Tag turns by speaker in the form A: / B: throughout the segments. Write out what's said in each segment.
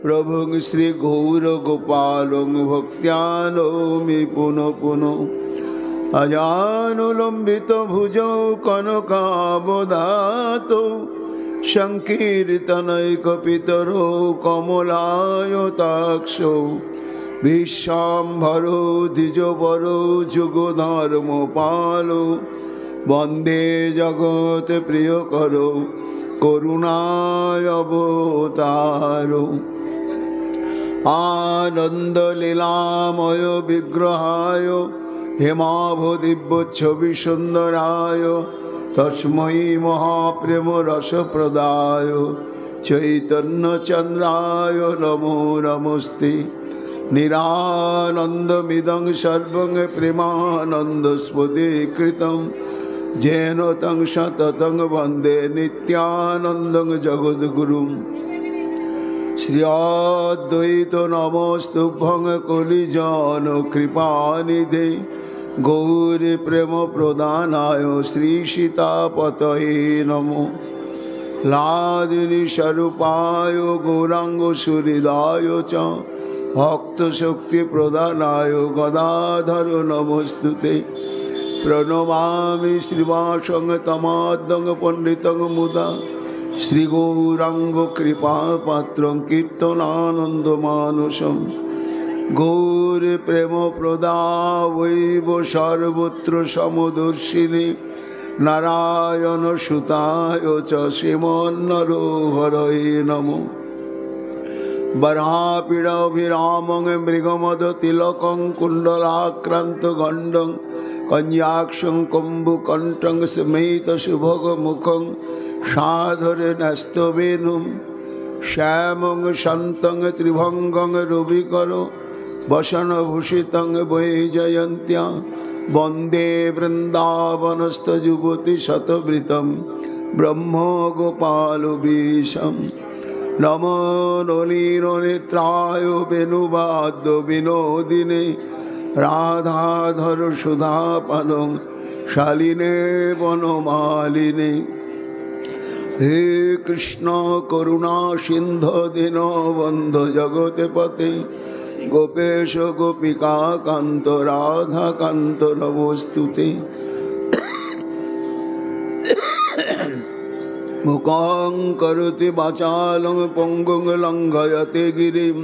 A: प्रभुं श्रीगौरगोपालं भक्त्या नौमि पुनः पुनः। अजानुलम्बितभुजौ कनकावदातौ संकीर्तनैकपितरो कमलायताक्षौ विश्वाम्भरो द्विजवरो जुगधर्मपालो वन्दे जगत्प्रियकरो करुणावतारो। आनन्दलीलामय विग्रहाय हेमाभदिव्यच्छविसुन्दराय तस्मै महाप्रेम रसप्रदाय चैतन्यचन्द्राय नमो नमस्ते। निरानन्दमिदं सर्वं प्रेमानन्दस्फुटीकृतं येन तं सततं वन्दे नित्यानन्दं जगद्गुरुं। श्री अद्वैत नमस्तुभ्यं कलिजान कृपानिधे गौरी प्रेम प्रदानाय श्री सीतापतये नमो। लादिनी स्वरूपाय गौरांग सुहृदाय च भक्त शक्ति प्रदानाय गदाधर नमस्तुते। प्रणमामि श्रीवासं तमाद्दं पंडितं मुदा श्री गौरांग कृपा पात्रं कीर्तनानंदमानसं। गौर प्रेम प्रदावैव सर्वत्र समदर्शिनी नारायण सुताय च श्रीमन्नरहरये नमो। बरापीडाभिरामं मृगमदतिलकं कुण्डलाक्रान्तगण्डं कन्याक्षं कम्बुकण्ठं स्मेतसुभगमुखं साधरे न्यस्तवेणुं श्यामं शान्तं त्रिभंगं रविकरो वसनभूषितं वैजयन्त्या वन्दे वृन्दावनस्थयुवतिशतवृतं ब्रह्मगोपालवेशम्। नमो नलिननेत्राय वेणुवाद्यविनोदिने राधाधर सुधापानं शालिने वनमालिने। हे कृष्ण करुणा सिंधु दीनबन्धु जगत्पते गोपेश गोपिका कांत राधा कांत नमोस्तुते। मुखं करोति वाचालं पंगुं लंघयते गिरिं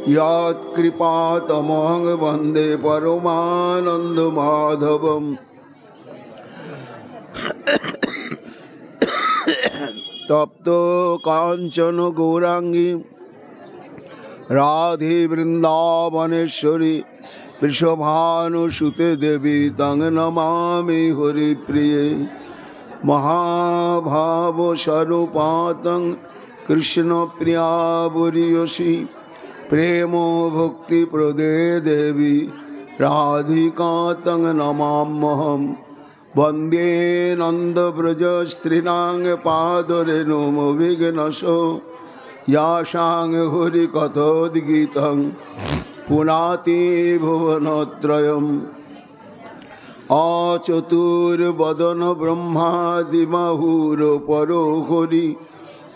A: यत्कृपातमहं वन्दे परमानन्दमाधवम्। तप्तो कांचन गौरांगी राधे वृंदावनेश्वरी वृषभानुसुते देवी तं नमामि हरिप्रिये। महाभाव स्वरूपातं कृष्ण प्रिया बुरीयसी प्रेम भक्ति प्रदे देवी राधिका तं नमाम्यहम्। वन्दे नंद ब्रज स्त्रीणां पादरेणुमविघ्नसो यासां हरिकथोद्गीतं पुनाति भुवनत्रयम्। अचतुर्वदन ब्रह्मादिमहुरपरो हरि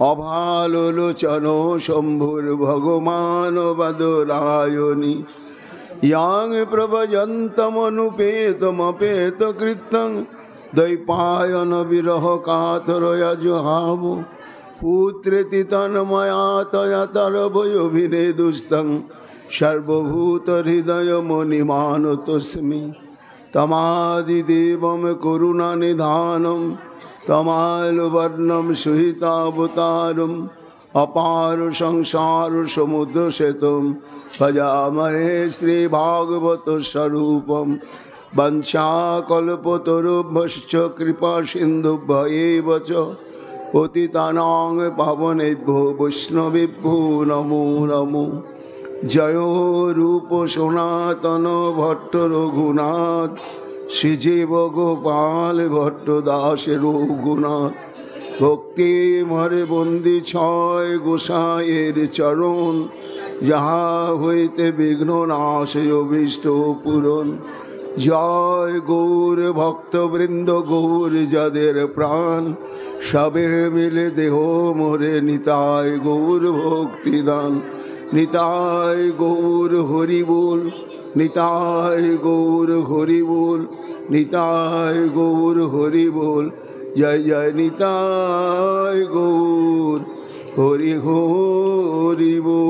A: अभालोचनो शम्भुर्भगवान् वदरायणि। yang प्रभजन्तमनुपेतमपेतकृतं द्वैपायन विरह कातरया जुहावो पुत्रेति तन्मया तया तरभयोभिनेदुस्तं सर्वभूतहृदयमुनिमानतोऽस्मि। तमादिदेवं करुणानिधानं तमालवर्णं सुहितावतारम् अपार संसार समुद्र सेतुं भजामहे श्रीभागवत स्वरूपं। वंशाकल्पतरुभ्यश्च कृपा सिन्धुभ्यैव च पतितानां पावनेभ्यो वैष्णवेभ्यो नमो नमो। जयो रूप सनातन भट्ट रघुनाथ श्रीजीव गोपाल भट्ट दास रघुनाथ। भक्ति मरे बंदी छय गोसाइर चरण जहाँ हईते विघ्न नाश अभीष्ट पूरण। জয় গৌর ভক্তবৃন্দ, গৌর যাদের প্রাণ, সবে মিলে দেহ মোরে নিতাই গৌর ভক্তিদান। নিতাই গৌর হরি বল, নিতাই গৌর হরি বল, নিতাই গৌর হরি বল। জয় জয় নিতাই গৌর হরি হরি বল।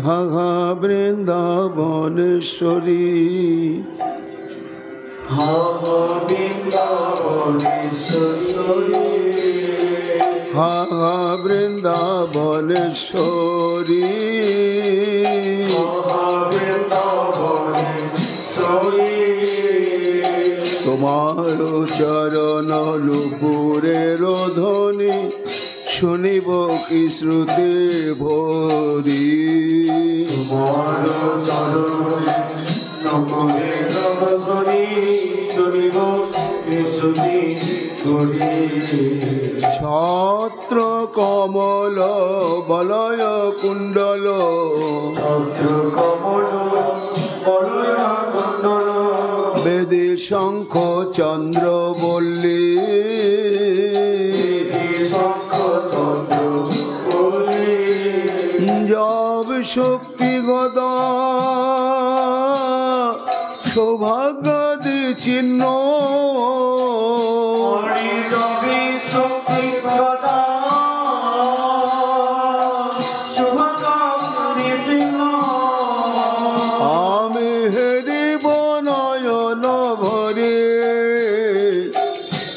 A: হা হা বৃন্দাবনেশ্বরী,
B: হা হা বৃন্দাবনেশ্বরী,
A: হা হা বৃন্দাবনেশ্বরী,
B: হা হা বৃন্দাবনেশ্বরী।
A: তোমার চরণ লুপুরের ধ্বনি শুনিব কি শ্রুতি ভরি।
B: তোমার চরণ লুপুরের ধ্বনি শুনিব কি শ্রুতি ভরি।
A: ছত্র কমল বলয় কুণ্ডল,
B: ছত্র কমল বলয় কুণ্ডল,
A: বেদে শঙ্খ চন্দ্র বল্লী,
B: শঙ্খ চন্দ্র বল্লী।
A: জব শক্তি গদা সৌভাগ্যাদি চিহ্ন,
B: জবে শক্তি গদা শুভকামনা চিহ্ন।
A: আমি হেরিব নয়ন ভরে,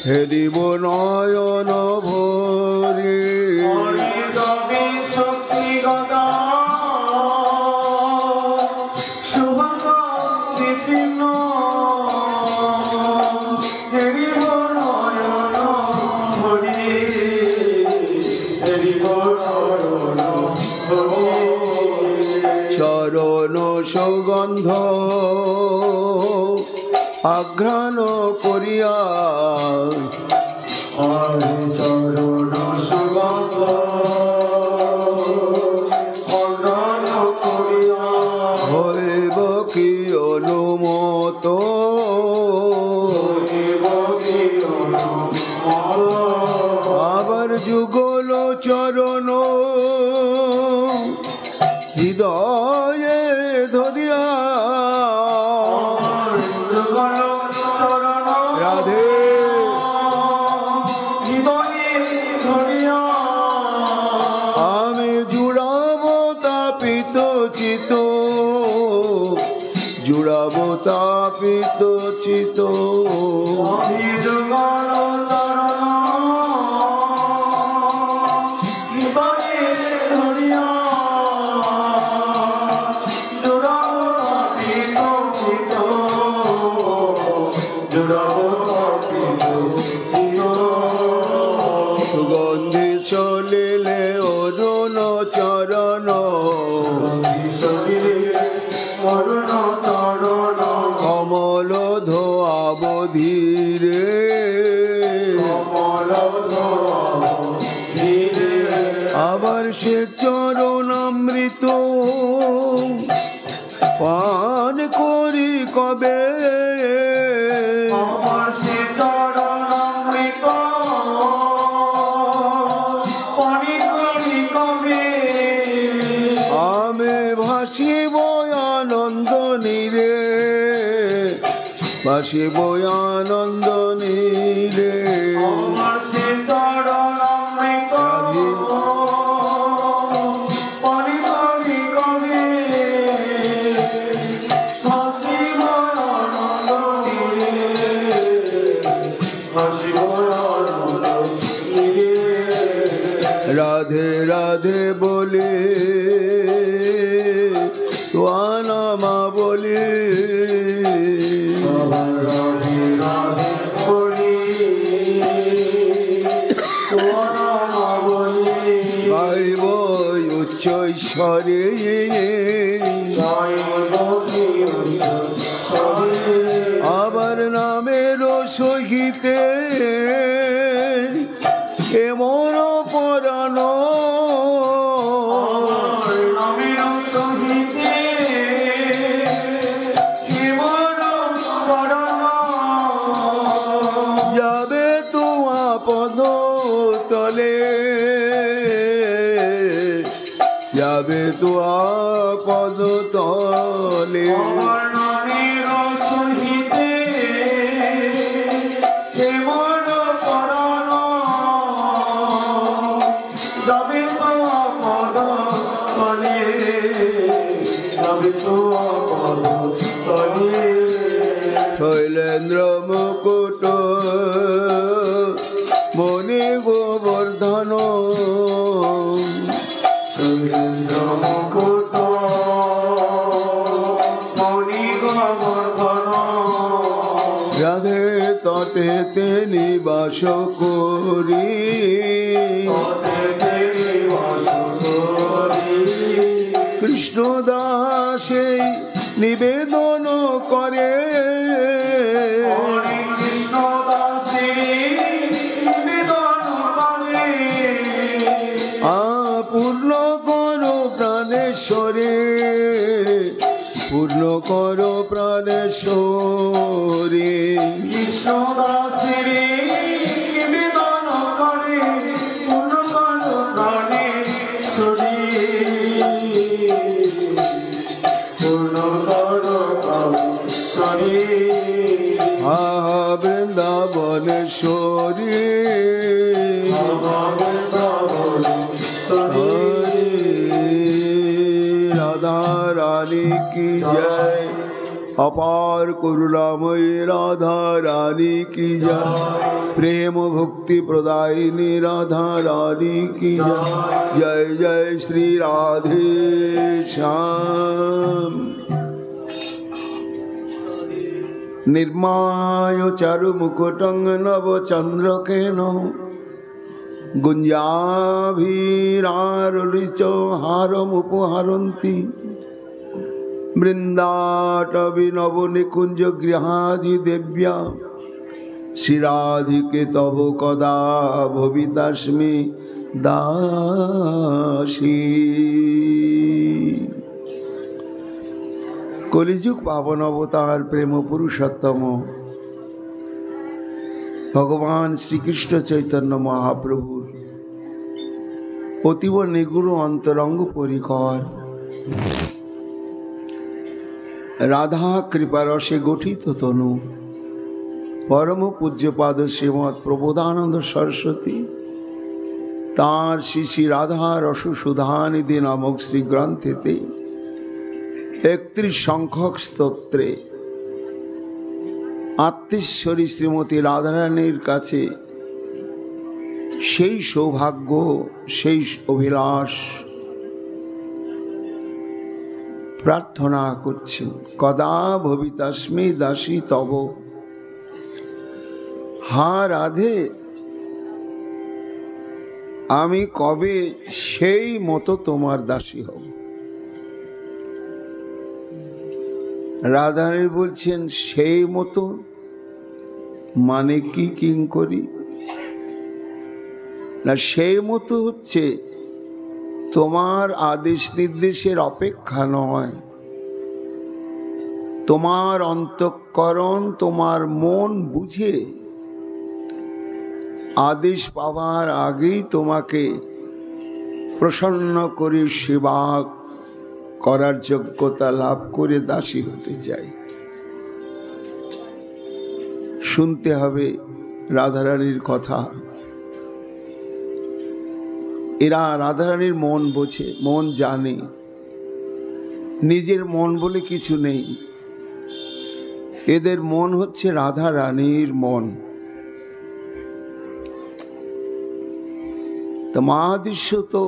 A: হেরিব নয়ন ভরে।
B: জবে শক্তি গদা শুভকামনা চিহ্ন। হেরিব নয়ন ভরে, হেরিব নয়ন ভরে।
A: চরণ সুগন্ধ আঘ্রাণ করিয়া,
B: চরণ সুগন্ধ অঙ্গন করিয়া,
A: হইব কি অনুমত,
B: হইব কি অনুমত।
A: আবার যুগল চরণ হৃদয়ে ধরিয়া,
B: যুগল চরণ
A: রাধে
B: হৃদয়ে ধরিয়া,
A: আমি জুড়াব তাপিত চিত, জুড়াব তাপিত চিত।
B: আমি যুগল চরণ হৃদয়ে ধরিয়া, জুড়াব তাপিত চিত্ত, জুড়াব তাপিত চিত্ত।
A: সুগন্ধি চলিলে অরুণ চরণ,
B: শরীরে অরুণ চরণ,
A: কমল ধোয়াব ধীরে,
B: কমল ধীরে।
A: আবার সে চরণামৃত পান করি কবে,
B: আমার সে চরণামৃত পানি করি কবে।
A: আমি ভাসিব আনন্দ নীরে, ভাসিব আনন্দ নীরে।
B: আমার সে চরণামৃত পানি করি কবে। হাসিব আনন্দ নীরে, হাসিব আনন্দ নীরে।
A: রাধে রাধে বলে তোয়ানামা বলে,
B: রাধে রাধে বলি তোয়ানামা বলি।
A: গাইব উচ্চ স্বরে, আবার নামের সহিতে শৈলেন্দ্র মুকুট মণি গোবর্ধন
B: শৈলেন্দ্র মুকুট মণি গোবর্ধন
A: রাধে তটেতে নিবাস করি কৃষ্ণ দাসে নিবেদন করে
B: কৃষ্ণ দাসে নিবেদন করে
A: পূর্ণ করো প্রাণেশ্বরে পূর্ণ করো প্রাণেশ্বরে
B: কৃষ্ণ দাসে নিবেদন করে পূর্ণ করো প্রাণেশ্বরে পূর্ণ করো প্রাণেশ্বরে
A: বৃন্দাবনেশ্বরী রাধা রানী কি জয় अपार करुणामयी राधा रानी की जय प्रेम भक्ति प्रदायिनी राधा रानी की जय जय जय श्री राधे श्याम निर्माय चारु मुकुटं नव चंद्रकेन गुंजाभिरारुलिच हारमुपहरन्ति वृंदाटवी नव निकुंज गृहादि देव्या श्रीराधिके तव कदा भवितास्मि दासी कलिजुग पावन अवतार प्रेम पुरुषोत्तम भगवान श्री कृष्ण चैतन्य महाप्रभु अतीव निगूढ़ अंतरंग परिकर राधा कृपा रसे गठित तनु परम पूज्यपाद श्रीमद प्रबोधानंद सरस्वती तार श्री श्री राधा रस सुधानिधि नामक श्री ग्रंथेते 31 संख्यक स्तोत्रे आत्मेश्वरी श्रीमती राधारानीर काछे सेई सौभाग्य सेई अभिलाष प्रार्थना करছেন कदा भवितास्मि दासी तब हा राधे आमी कबे सेई मतो तोमार दासी हब राधारानी बोलছেন सेई मतो माने की किंकरी ना सेई मतो হচ্ছে তোমার आदेश निर्देशेर अपेक्षा नय তোমার अंतःकरण তোমার मन बुझे आदेश पावार आगेई তোমাকে प्रसन्न करे सेवा करार योग्यता लाभ करे दासी होते चाই শুনতে হবে রাধারানীর কথা এরা রাধারানীর মন বোঝে মন জানে নিজের মন বলে কিছু নেই এদের মন হচ্ছে রাধারানীর মন তো মহাদৃশ্য তো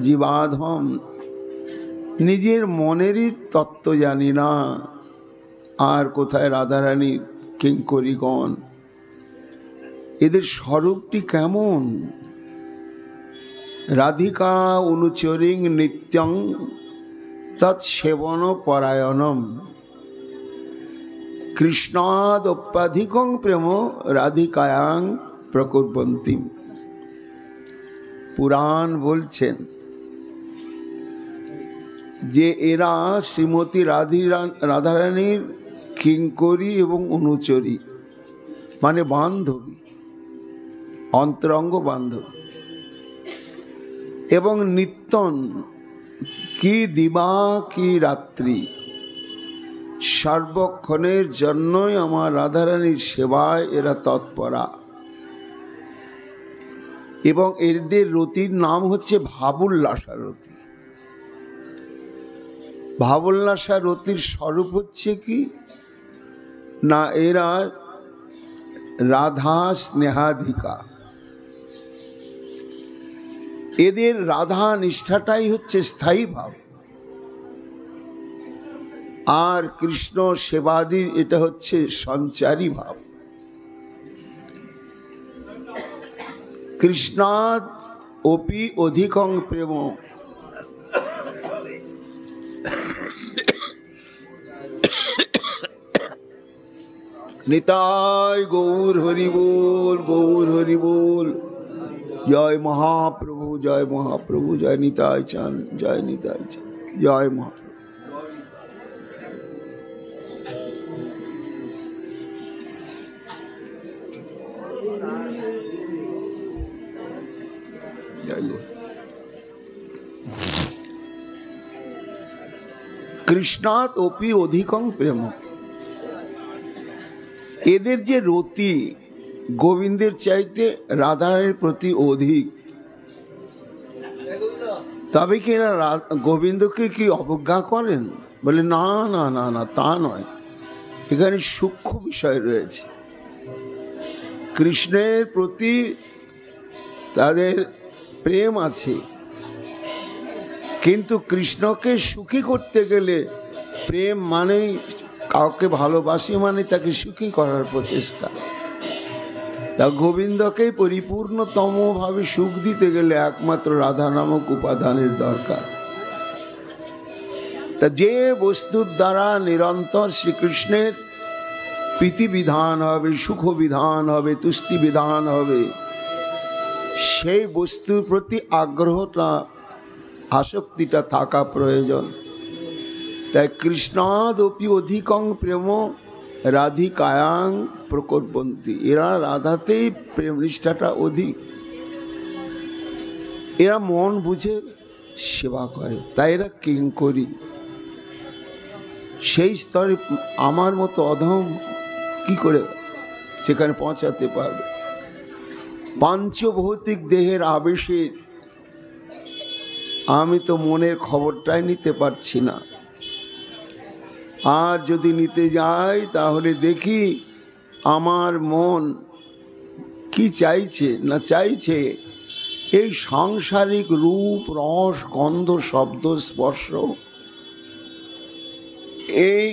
A: জীবাধম নিজের মনেরই তত্ত্ব জানি না আর কোথায় রাধারানীর কিঙ্করীগণ এদের স্বরূপটি কেমন राधिका अनुचरिं नित्यं तत्सेवन परायणम कृष्णादप्याधिकं प्रेम राधिकायां प्रकुर्वन्ति पुराण बोलছেন যে এরা শ্রীমতী রাধারানীর কিঙ্করী এবং অনুচরী মানে বান্ধবী অন্তরঙ্গ বান্ধবী এবং নিত্যন কি দিবা কি রাত্রি সর্বক্ষণের জন্যই আমার রাধারানীর সেবায় এরা তৎপরা এবং এদের রতির নাম হচ্ছে ভাবুল্লাসা রতি ভাবুল্লাসা রতির স্বরূপ হচ্ছে কি না এরা রাধা স্নেহাধিকা। এদের রাধা নিষ্ঠাটাই হচ্ছে স্থায়ী ভাব, আর কৃষ্ণ সেবাদি এটা হচ্ছে সঞ্চারী ভাব। কৃষ্ণাৎ অপি অধিকং প্রেম, নিতাই গৌর হরি বল, গৌর হরি বল। জয় মহাপ্রভু, জয় মহাপ্রভু, জয় নিতাই চাঁদ, জয় নিতাই চাঁদ, জয় মহাপ্রভু। কৃষ্ণাৎ অপি অধিকং প্রেম, এদের যে রতি গোবিন্দের চাইতে রাধার প্রতি অধিক। তবে কি এরা গোবিন্দকে কি অবজ্ঞা করেন? বলে না না না না, তা নয়, এখানে সূক্ষ্ম বিষয় রয়েছে। কৃষ্ণের প্রতি তাদের প্রেম আছে, কিন্তু কৃষ্ণকে সুখী করতে গেলে প্রেম মানেই কাউকে ভালোবাসি মানে তাকে সুখী করার প্রচেষ্টা। তা গোবিন্দকে পরিপূর্ণতম ভাবে সুখ দিতে গেলে একমাত্র রাধা নামক উপাদানের দরকার। তা যে বস্তুর দ্বারা নিরন্তর শ্রীকৃষ্ণের প্রীতি বিধান হবে, সুখ বিধান হবে, তুষ্টি বিধান হবে, সেই বস্তুর প্রতি আগ্রহটা, আসক্তিটা থাকা প্রয়োজন। তাই কৃষ্ণাদপি অধিকং প্রেম রাধিকায়াং প্রকটবন্তী, এরা রাধাতেই প্রেম নিষ্ঠাটা অধিক। এরা মন বুঝে সেবা করে, তাই এরা কিঙ্করী। সেই স্তরে আমার মতো অধম কি করে সেখানে পৌঁছাতে পারবে? পাঞ্চভৌতিক দেহের আবেশে আমি তো মনের খবরটাই নিতে পারছি না। আর যদি নিতে যাই তাহলে দেখি আমার মন কি চাইছে না চাইছে এই সাংসারিক রূপ, রস, গন্ধ, শব্দ, স্পর্শ, এই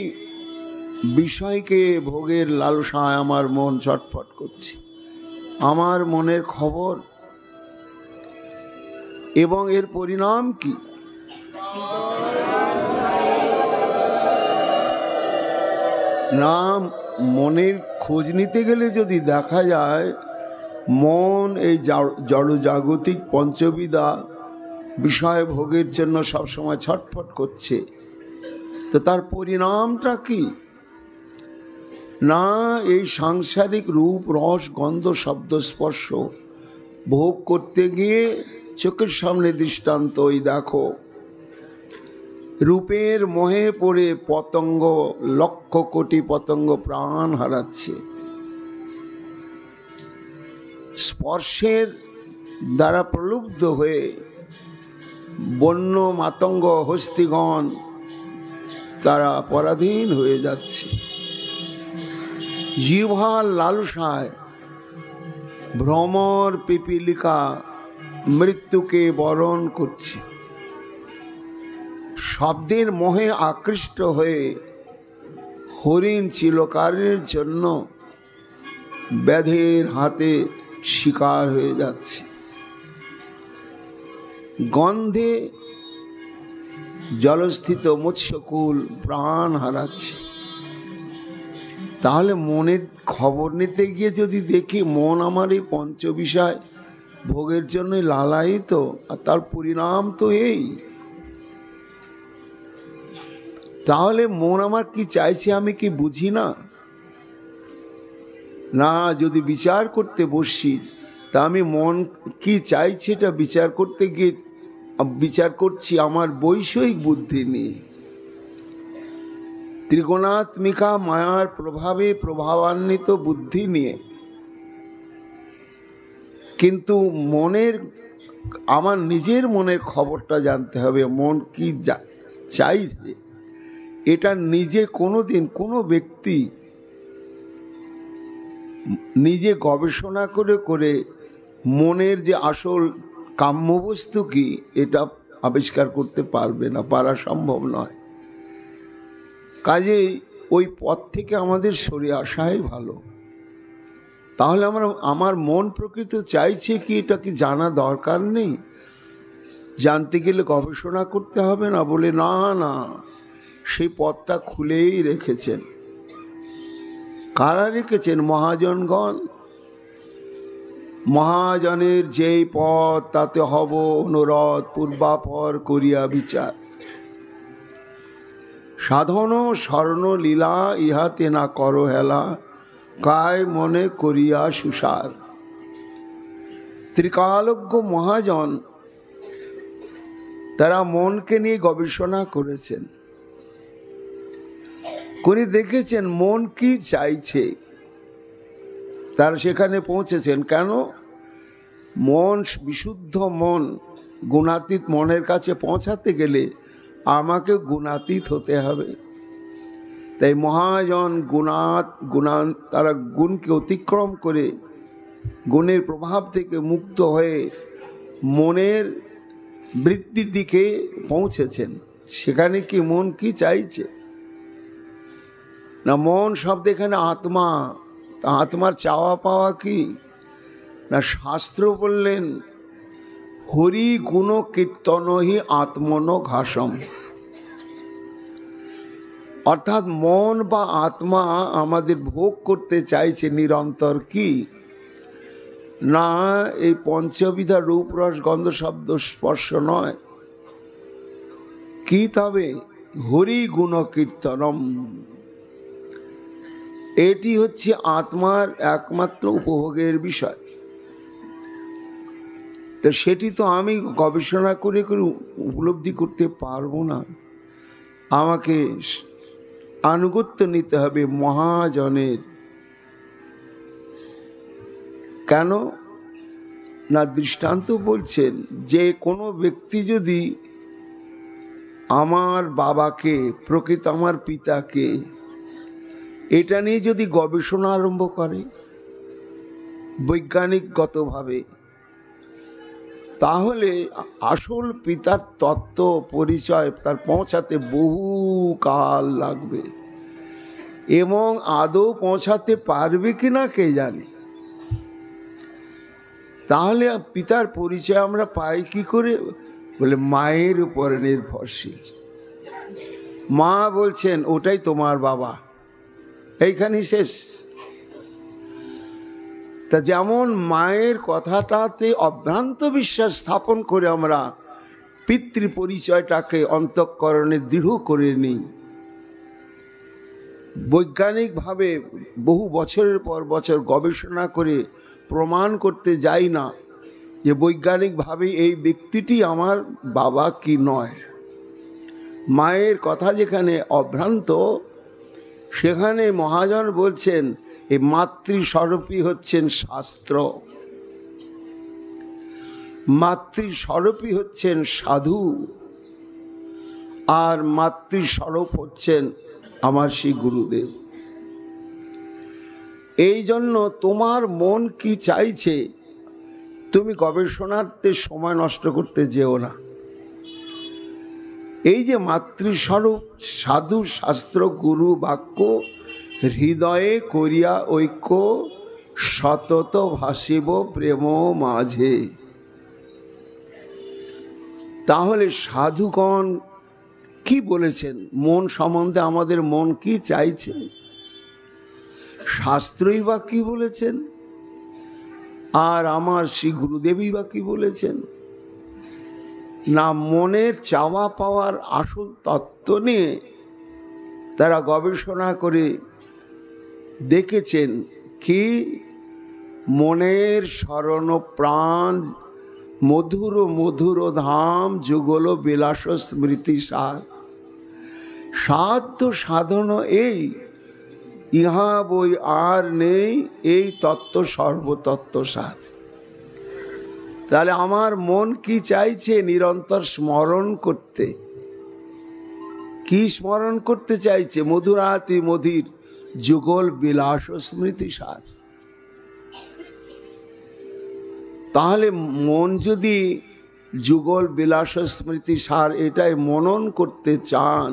A: বিষয়কে ভোগের লালসায় আমার মন ছটফট করছে। আমার মনের খবর এবং এর পরিণাম কি? না, মনের খোঁজ নিতে গেলে যদি দেখা যায় মন এই জড়জাগতিক পঞ্চবিদা বিষয় ভোগের জন্য সবসময় ছটফট করছে, তো তার পরিণামটা কি? না, এই সাংসারিক রূপ, রস, গন্ধ, শব্দ, স্পর্শ ভোগ করতে গিয়ে চোখের সামনে দৃষ্টান্ত, ওই দেখো রূপের মোহে পড়ে পতঙ্গ, লক্ষ কোটি পতঙ্গ প্রাণ হারাচ্ছে। স্পর্শের দ্বারা প্রলুব্ধ হয়ে বন্য মাতঙ্গ, হস্তিগণ তারা পরাধীন হয়ে যাচ্ছে। জিহ্বার লালসায় ভ্রমর পিপীলিকা মৃত্যুকে বরণ করছে। শব্দের মোহে আকৃষ্ট হয়ে হরিণ চিলকারের জন্য ব্যাধের হাতে শিকার হয়ে যাচ্ছে। গন্ধে জলস্থিত মৎস্যকুল প্রাণ হারাচ্ছে। তাহলে মনের খবর নিতে গিয়ে যদি দেখি মন আমার এই পঞ্চবিষয় ভোগের জন্য লালায়িত, আর তার পরিণাম তো এই, তাহলে মন আমার কি চাইছে আমি কি বুঝি না? না, যদি বিচার করতে বসি তা আমি মন কি চাইছে এটা বিচার করতে গিয়ে বিচার করছি আমার বৈষয়িক বুদ্ধি নিয়ে, ত্রিগুণাত্মিকা মায়ার প্রভাবে প্রভাবান্বিত বুদ্ধি নিয়ে। কিন্তু মনের, আমার নিজের মনের খবরটা জানতে হবে, মন কি চাইছে। এটা নিজে কোনোদিন কোনো ব্যক্তি নিজে গবেষণা করে করে মনের যে আসল কাম্যবস্তু কি এটা আবিষ্কার করতে পারবে না, পারা সম্ভব নয়। কাজেই ওই পথ থেকে আমাদের সরে আসাই ভালো। তাহলে আমার মন প্রকৃত চাইছে কি, এটা কি জানা দরকার নেই? জানতে গেলে গবেষণা করতে হবে না? বলে না না, সেই পথটা খুলেই রেখেছেন। কারা রেখেছেন? মহাজনগণ। মহাজনের যেই পথ তাতে হব অনুরোধ, পূর্বাপর করিয়া বিচার। সাধন স্বর্ণ লীলা ইহাতে না করো হেলা, কায় মনে করিয়া সুসার। ত্রিকালজ্ঞ মহাজন তারা মনকে নিয়ে গবেষণা করেছেন, করে দেখেছেন মন কি চাইছে, তারা সেখানে পৌঁছেছেন। কেন? মন বিশুদ্ধ মন, গুণাতীত মনের কাছে পৌঁছাতে গেলে আমাকে গুণাতীত হতে হবে। তাই মহাজন তারা গুণকে অতিক্রম করে গুণের প্রভাব থেকে মুক্ত হয়ে মনের বৃত্তির দিকে পৌঁছেছেন। সেখানে কি মন কি চাইছে না? মন শব্দ এখানে আত্মা, আত্মার চাওয়া পাওয়া কি না? শাস্ত্র বললেন হরি গুণ কীর্তনহি আত্মনো ঘাসম, অর্থাৎ মন বা আত্মা আমাদের ভোগ করতে চাইছে নিরন্তর কি না? এই পঞ্চবিধা রূপ রস গন্ধ শব্দ স্পর্শ নয়, কি তবে হরি গুণ কীর্তনম। এটি হচ্ছে আত্মার একমাত্র উপভোগের বিষয়। তো সেটি তো আমি গবেষণা করে করে উপলব্ধি করতে পারবো না। আমাকে আনুগত্য নিতে হবে মহাজনের। কেন না? দৃষ্টান্ত বলছেন যে কোনো ব্যক্তি যদি আমার বাবাকে, প্রকৃত আমার পিতাকে, এটা নিয়ে যদি গবেষণা আরম্ভ করে বৈজ্ঞানিকগতভাবে, তাহলে আসল পিতার তত্ত্ব পরিচয় তার পৌঁছাতে বহু কাল লাগবে, এবং আদৌ পৌঁছাতে পারবে কিনা কে জানে। তাহলে পিতার পরিচয় আমরা পাই কি করে? বলে মায়ের উপরে নির্ভরশীল। মা বলছেন ওটাই তোমার বাবা, এইখানেই শেষ। তা যেমন মায়ের কথাটাতে অভ্রান্ত বিশ্বাস স্থাপন করে আমরা পিতৃ পরিচয়টাকে অন্তঃকরণে দৃঢ় করে নিই, বৈজ্ঞানিকভাবে বহু বছরের পর বছর গবেষণা করে প্রমাণ করতে যাই না যে বৈজ্ঞানিকভাবে এই ব্যক্তিটি আমার বাবা কি নয়। মায়ের কথা যেখানে অভ্রান্ত, সেখানে মহাজন বলছেন এই মাতৃস্বরূপী হচ্ছেন শাস্ত্র, মাতৃস্বরূপী হচ্ছেন সাধু, আর মাতৃস্বরূপ হচ্ছেন আমার শ্রী গুরুদেব। এই জন্য তোমার মন কি চাইছে তুমি গবেষণার্থে সময় নষ্ট করতে যেও না। এই যে মাতৃস্বরূপ সাধু শাস্ত্র গুরু বাক্য হৃদয়ে করিয়া ঐক্য, সতত ভাসিব প্রেম মাঝে। তাহলে সাধুগণ কি বলেছেন মন সম্বন্ধে? আমাদের মন কি চাইছে? শাস্ত্রই বা কি বলেছেন, আর আমার শ্রী গুরুদেবই বা কি বলেছেন? না, মনের চাওয়া পাওয়ার আসল তত্ত্ব নিয়ে তারা গবেষণা করে দেখেছেন কি মনের স্মরণ প্রাণ মধুর মধুর ধাম যুগল বিলাস স্মৃতি সার। সাধ্য সাধন এই, ইহা বই আর নেই, এই তত্ত্ব সর্বতত্ত্ব সার। তাহলে আমার মন কি চাইছে? নিরন্তর স্মরণ করতে। কি স্মরণ করতে চাইছে? মধুরাতি মধির যুগল বিলাস স্মৃতি সার। তাহলে মন যদি যুগল বিলাস স্মৃতি সার এটাই মনন করতে চান,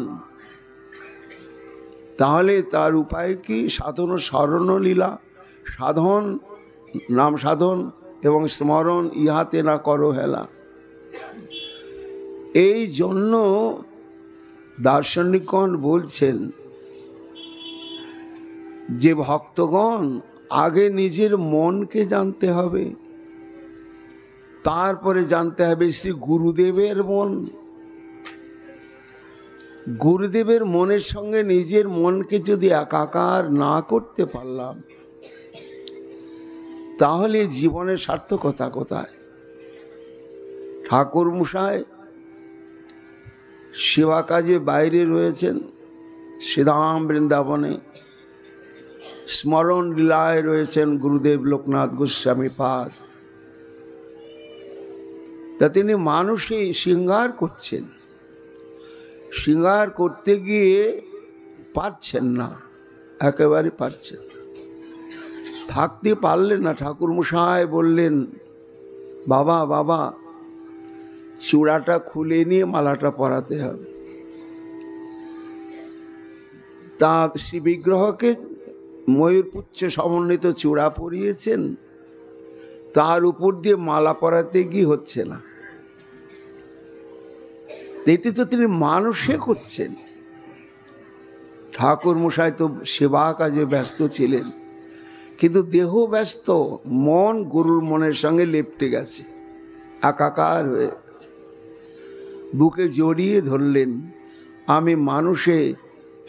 A: তাহলে তার উপায় কি? সাধন স্মরণ লীলা, সাধন নাম সাধন এবং স্মরণ, ইহাতে না করো হেলা। এই জন্য দার্শনিকগণ বলছেন যে ভক্তগণ আগে নিজের মনকে জানতে হবে, তারপরে জানতে হবে শ্রী গুরুদেবের মন। গুরুদেবের মনের সঙ্গে নিজের মনকে যদি একাকার না করতে পারলাম, তাহলে জীবনের সার্থকতা কোথায়? ঠাকুর মশাই সেবা কাজে বাইরে রয়েছেন, শ্রীধাম বৃন্দাবনে স্মরণ লীলায় রয়েছেন গুরুদেব লোকনাথ গোস্বামী পাদ। তা তিনি মানুষে শৃঙ্গার করছেন, শৃঙ্গার করতে গিয়ে পারছেন না, একেবারে পারছেন থাকতে পারলেন না। ঠাকুর মশাই বললেন, বাবা বাবা চূড়াটা খুলে নিয়ে মালাটা পরাতে হবে। তা শ্রী বিগ্রহকে ময়ূরপুচ্ছ সমন্বিত চূড়া পরিয়েছেন, তার উপর দিয়ে মালা পরাতে গিয়ে হচ্ছে না। এটি তো তিনি মানুষে করছেন। ঠাকুর মশাই তো সেবা কাজে ব্যস্ত ছিলেন, কিন্তু দেহ ব্যস্ত, মন গুরুর মনের সঙ্গে লেপ্টে গেছে, একাকার হয়ে গেছে। বুকে জড়িয়ে ধরলেন, আমি মানুষে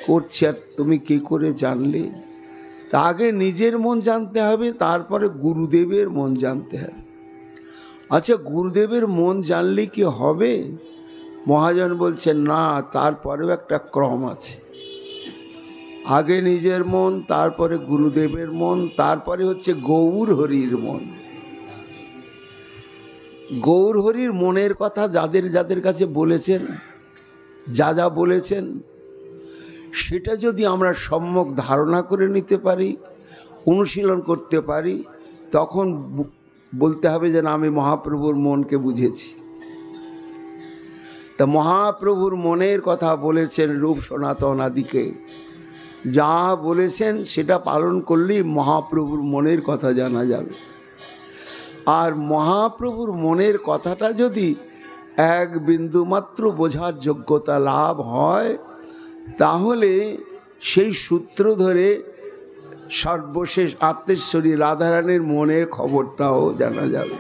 A: করছি, আর তুমি কি করে জানলে? তা আগে নিজের মন জানতে হবে, তারপরে গুরুদেবের মন জানতে হবে। আচ্ছা, গুরুদেবের মন জানলে কি হবে? মহাজন বলছেন না, তারপরেও একটা ক্রম আছে। আগে নিজের মন, তারপরে গুরুদেবের মন, তারপরে হচ্ছে গৌর হরির মন। গৌর হরির মনের কথা যাদের যাদের কাছে বলেছেন, যা যা বলেছেন, সেটা যদি আমরা সম্যক ধারণা করে নিতে পারি, অনুশীলন করতে পারি, তখন বলতে হবে যে না, আমি মহাপ্রভুর মনকে বুঝেছি। তা মহাপ্রভুর মনের কথা বলেছেন রূপ সনাতন আদিকে, যা বলেছেন সেটা পালন করলেই মহাপ্রভুর মনের কথা জানা যাবে। আর মহাপ্রভুর মনের কথাটা যদি এক বিন্দু মাত্র বোঝার যোগ্যতা লাভ হয়, তাহলে সেই সূত্র ধরে সর্বশেষ আত্মেশ্বরী রাধারানীর মনের খবরটাও জানা যাবে।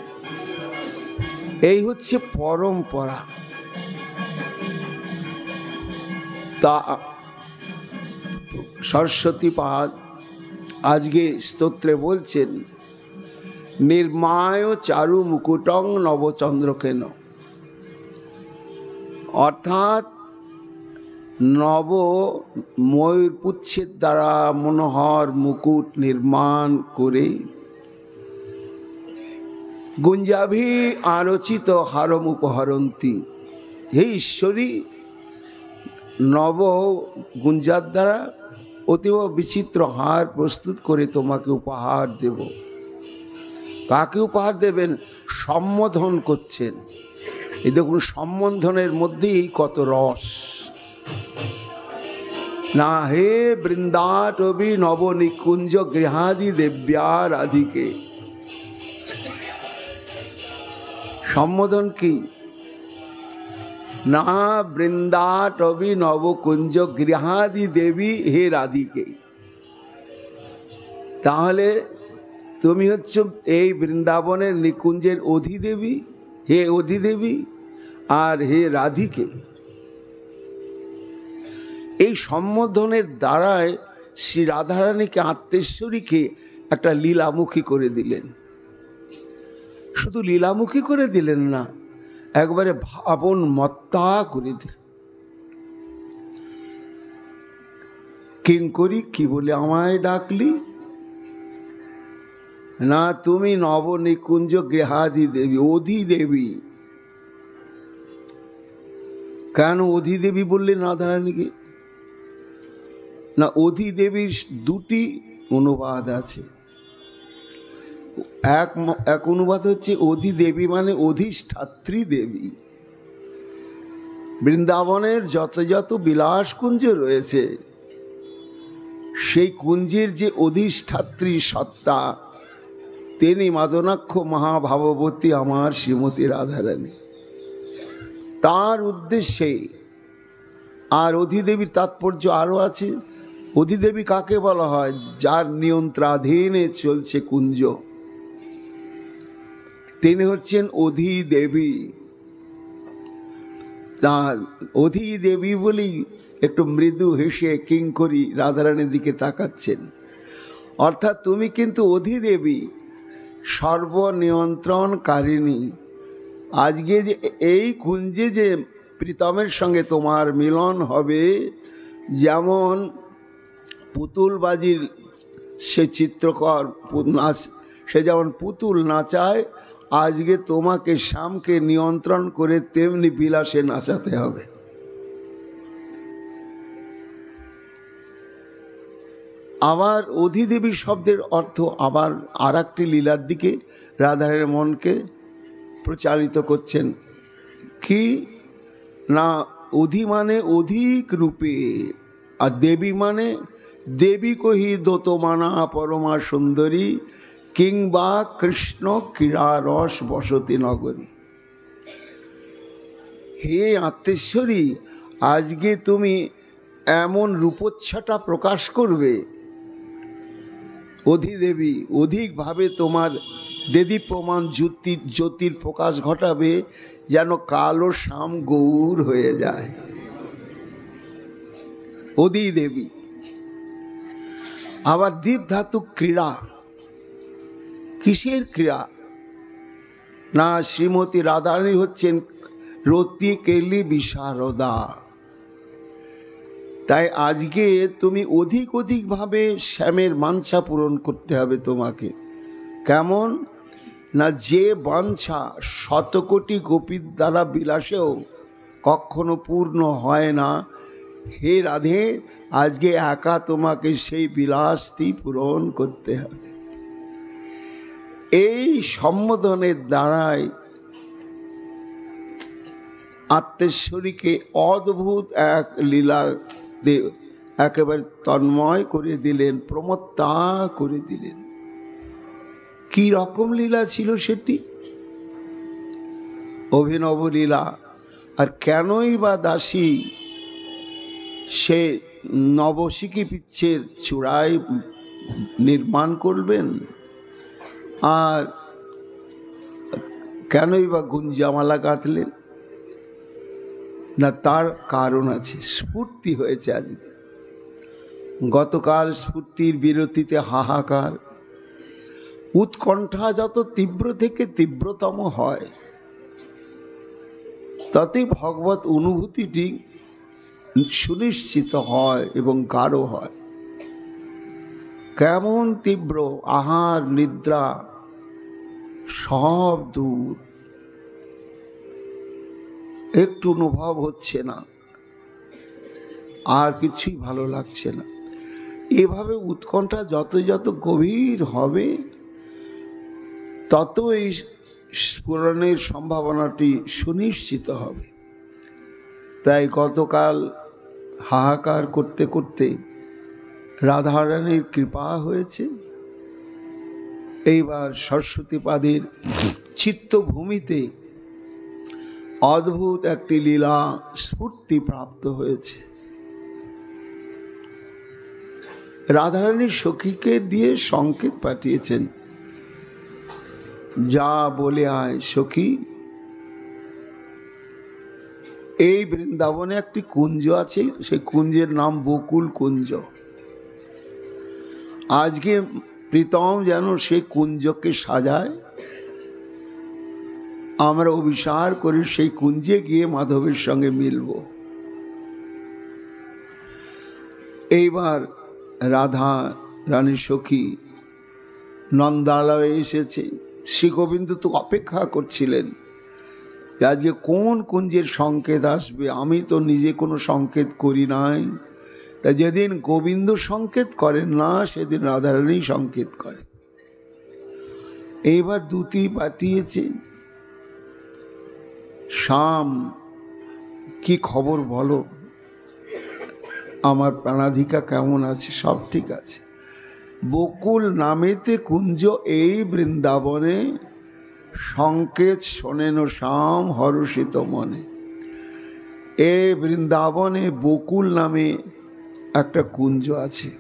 A: এই হচ্ছে পরম্পরা। তা সরস্বতী পাদ আজকে স্তোত্রে বলছেন, নির্মায় চারু মুকুটং নবচন্দ্রকেন, অর্থাৎ নব ময়ূরপুচ্ছের দ্বারা মনোহর মুকুট নির্মাণ করে গুঞ্জাভি আলোচিত হারম উপহরন্তি, হে ঈশ্বরী, নব গুঞ্জার দ্বারা অতীব বিচিত্র হার প্রস্তুত করে তোমাকে উপহার দেব। কাকে উপহার দেবেন? সম্বোধন করছেন। এই দেখুন, সম্বোধনের মধ্যেই কত রস। না হে বৃন্দাটবি নবনিকুঞ্জ গৃহাদি দেব্যা রাধিকে। সম্বোধন কি? না বৃন্দাটবি নবকুঞ্জ গৃহাদি দেবী হে রাধিকে। তাহলে তুমি হচ্ছ এই বৃন্দাবনের নিকুঞ্জের অধিদেবী, হে অধিদেবী, আর হে রাধিকে। এই সম্বোধনের দ্বারায় শ্রী রাধারানীকে, আত্মেশ্বরীকে একটা লীলামুখী করে দিলেন। শুধু লীলামুখী করে দিলেন না, একবারে ভাবন মত্তা করে দিলেন। কিঙ্করি, কি বলে আমায় ডাকলি? না, তুমি নবনিকুঞ্জ গৃহাদি দেবী, অধিদেবী। কেন অধিদেবী বললেন রাধারানীকে? না, অধিদেবীর দুটি অনুবাদ আছে। এক অনুবাদ হচ্ছে অধিদেবী মানে অধিষ্ঠাত্রী দেবী। বৃন্দাবনের যত যত বিলাস কুঞ্জ রয়েছে সেই কুঞ্জের যে অধিষ্ঠাত্রী সত্তা তিনি মাদনাক্ষ মহাভাববতী আমার শ্রীমতী রাধারানী। তার উদ্দেশ্যে আর অধিদেবীর তাৎপর্য আরো আছে। অধিদেবী কাকে বলা হয়? যার নিয়ন্ত্রণাধীনে চলছে কুঞ্জ, তিনি হচ্ছেন অধিদেবী। তা অধিদেবী বলেই একটু মৃদু হেসে কিঙ্করী রাধারানীর দিকে তাকাচ্ছেন। অর্থাৎ তুমি কিন্তু অধিদেবী, সর্বনিয়ন্ত্রণকারিণী। আজকে যে এই কুঞ্জে যে প্রীতমের সঙ্গে তোমার মিলন হবে, যেমন পুতুলবাজির সে চিত্রকর নাচ, সে যেমন পুতুল নাচায়, আজকে তোমাকে শ্যামকে নিয়ন্ত্রণ করে তেমনি বিলাসে নাচাতে হবে। আবার অধিদেবী শব্দের অর্থ আবার আর একটি লীলার দিকে রাধারের মনকে প্রচারিত করছেন। কি না, অধি মানে অধিক রূপে, আর দেবী মানে দেবী কহি দোতমানা পরমা সুন্দরী কিংবা কৃষ্ণ ক্রীড়া রস বসতি নগরী। হে আত্মেশ্বরী, আজকে তুমি এমন রূপচ্ছটা প্রকাশ করবে, অধিদেবী অধিকভাবে তোমার দেদীপ্যমান জ্যোতির প্রকাশ ঘটাবে, যেন কালো শ্যাম গৌর হয়ে যায়। অধিদেবী। আবার দীপ ধাতু ক্রীড়া, কিসের ক্রীড়া? না, শ্রীমতী রাধারানী হচ্ছেন রতি কেলি বিশারদা। তাই আজকে তুমি অধিক ভাবে শ্যামের বাঞ্ছা পূরণ করতে হবে তোমাকে। কেমন না, যে বাঞ্ছা শতকোটি গোপীর দ্বারা বিলাসেও কখনো পূর্ণ হয় না, হে রাধে আজকে একা তোমাকে সেই বিলাসটি পূরণ করতে হবে। এই সম্বোধনের দ্বারাই আত্মেশ্বরীকে অদ্ভুত এক লীলার একেবারে তন্ময় করে দিলেন, প্রমত্তা করে দিলেন। কি রকম লীলা ছিল সেটি? অভিনব লীলা। আর কেনই বা দাসী সে নবশিখী পিচ্ছের চূড়ায় নির্মাণ করবেন, আর কেনই বা গুঞ্জামালা গাঁথলেন? না, তার কারণ আছে, স্ফূর্তি হয়েছে আজকে। গতকাল স্ফূর্তির বিরতিতে হাহাকার, উৎকণ্ঠা যত তীব্র থেকে তীব্রতম হয়, ততই ভগবত অনুভূতিটি সুনিশ্চিত হয় এবং গাঢ় হয়। কেমন তীব্র! আহার নিদ্রা সব দূর, একটু অনুভব হচ্ছে না, আর কিছুই ভালো লাগছে না। এভাবে উৎকণ্ঠা যত যত গভীর হবে, তত এই স্ফুরণের সম্ভাবনাটি সুনিশ্চিত হবে। তাই গতকাল হাহাকার করতে করতে রাধারানীর কৃপা হয়েছে। এইবার সরস্বতীপাদের চিত্তভূমিতে অদ্ভুত একটি লীলা স্ফূর্তি প্রাপ্ত হয়েছে। রাধারানীর সখীকে দিয়ে সংকেত পাঠিয়েছেন, যা বলে আয় সখী, এই বৃন্দাবনে একটি কুঞ্জ আছে, সেই কুঞ্জের নাম বকুল কুঞ্জ। আজকে প্রীতম যেন সেই কুঞ্জকে সাজায়, আমরা অভিসার করি সেই কুঞ্জে গিয়ে মাধবের সঙ্গে মিলব। এইবার রাধা রানীর সখী নন্দালয়ে এসেছে। শ্রী গোবিন্দ তো অপেক্ষা করছিলেন আজকে কোন কুঞ্জের সংকেত আসবে। আমি তো নিজে কোনো সংকেত করি নাই, তা যেদিন গোবিন্দ সংকেত করেন না, সেদিন রাধারানী সংকেত করে। এইবার দূতি পাঠিয়েছে, শ্যাম কি খবর বলো, আমার প্রাণাধিকা কেমন আছে? সব ঠিক আছে। বকুল নামেতে কুঞ্জ এই বৃন্দাবনে, সংকেত শোনেন শ্যাম হর্ষিত মনে। এই বৃন্দাবনে বকুল নামে একটা কুঞ্জ আছে।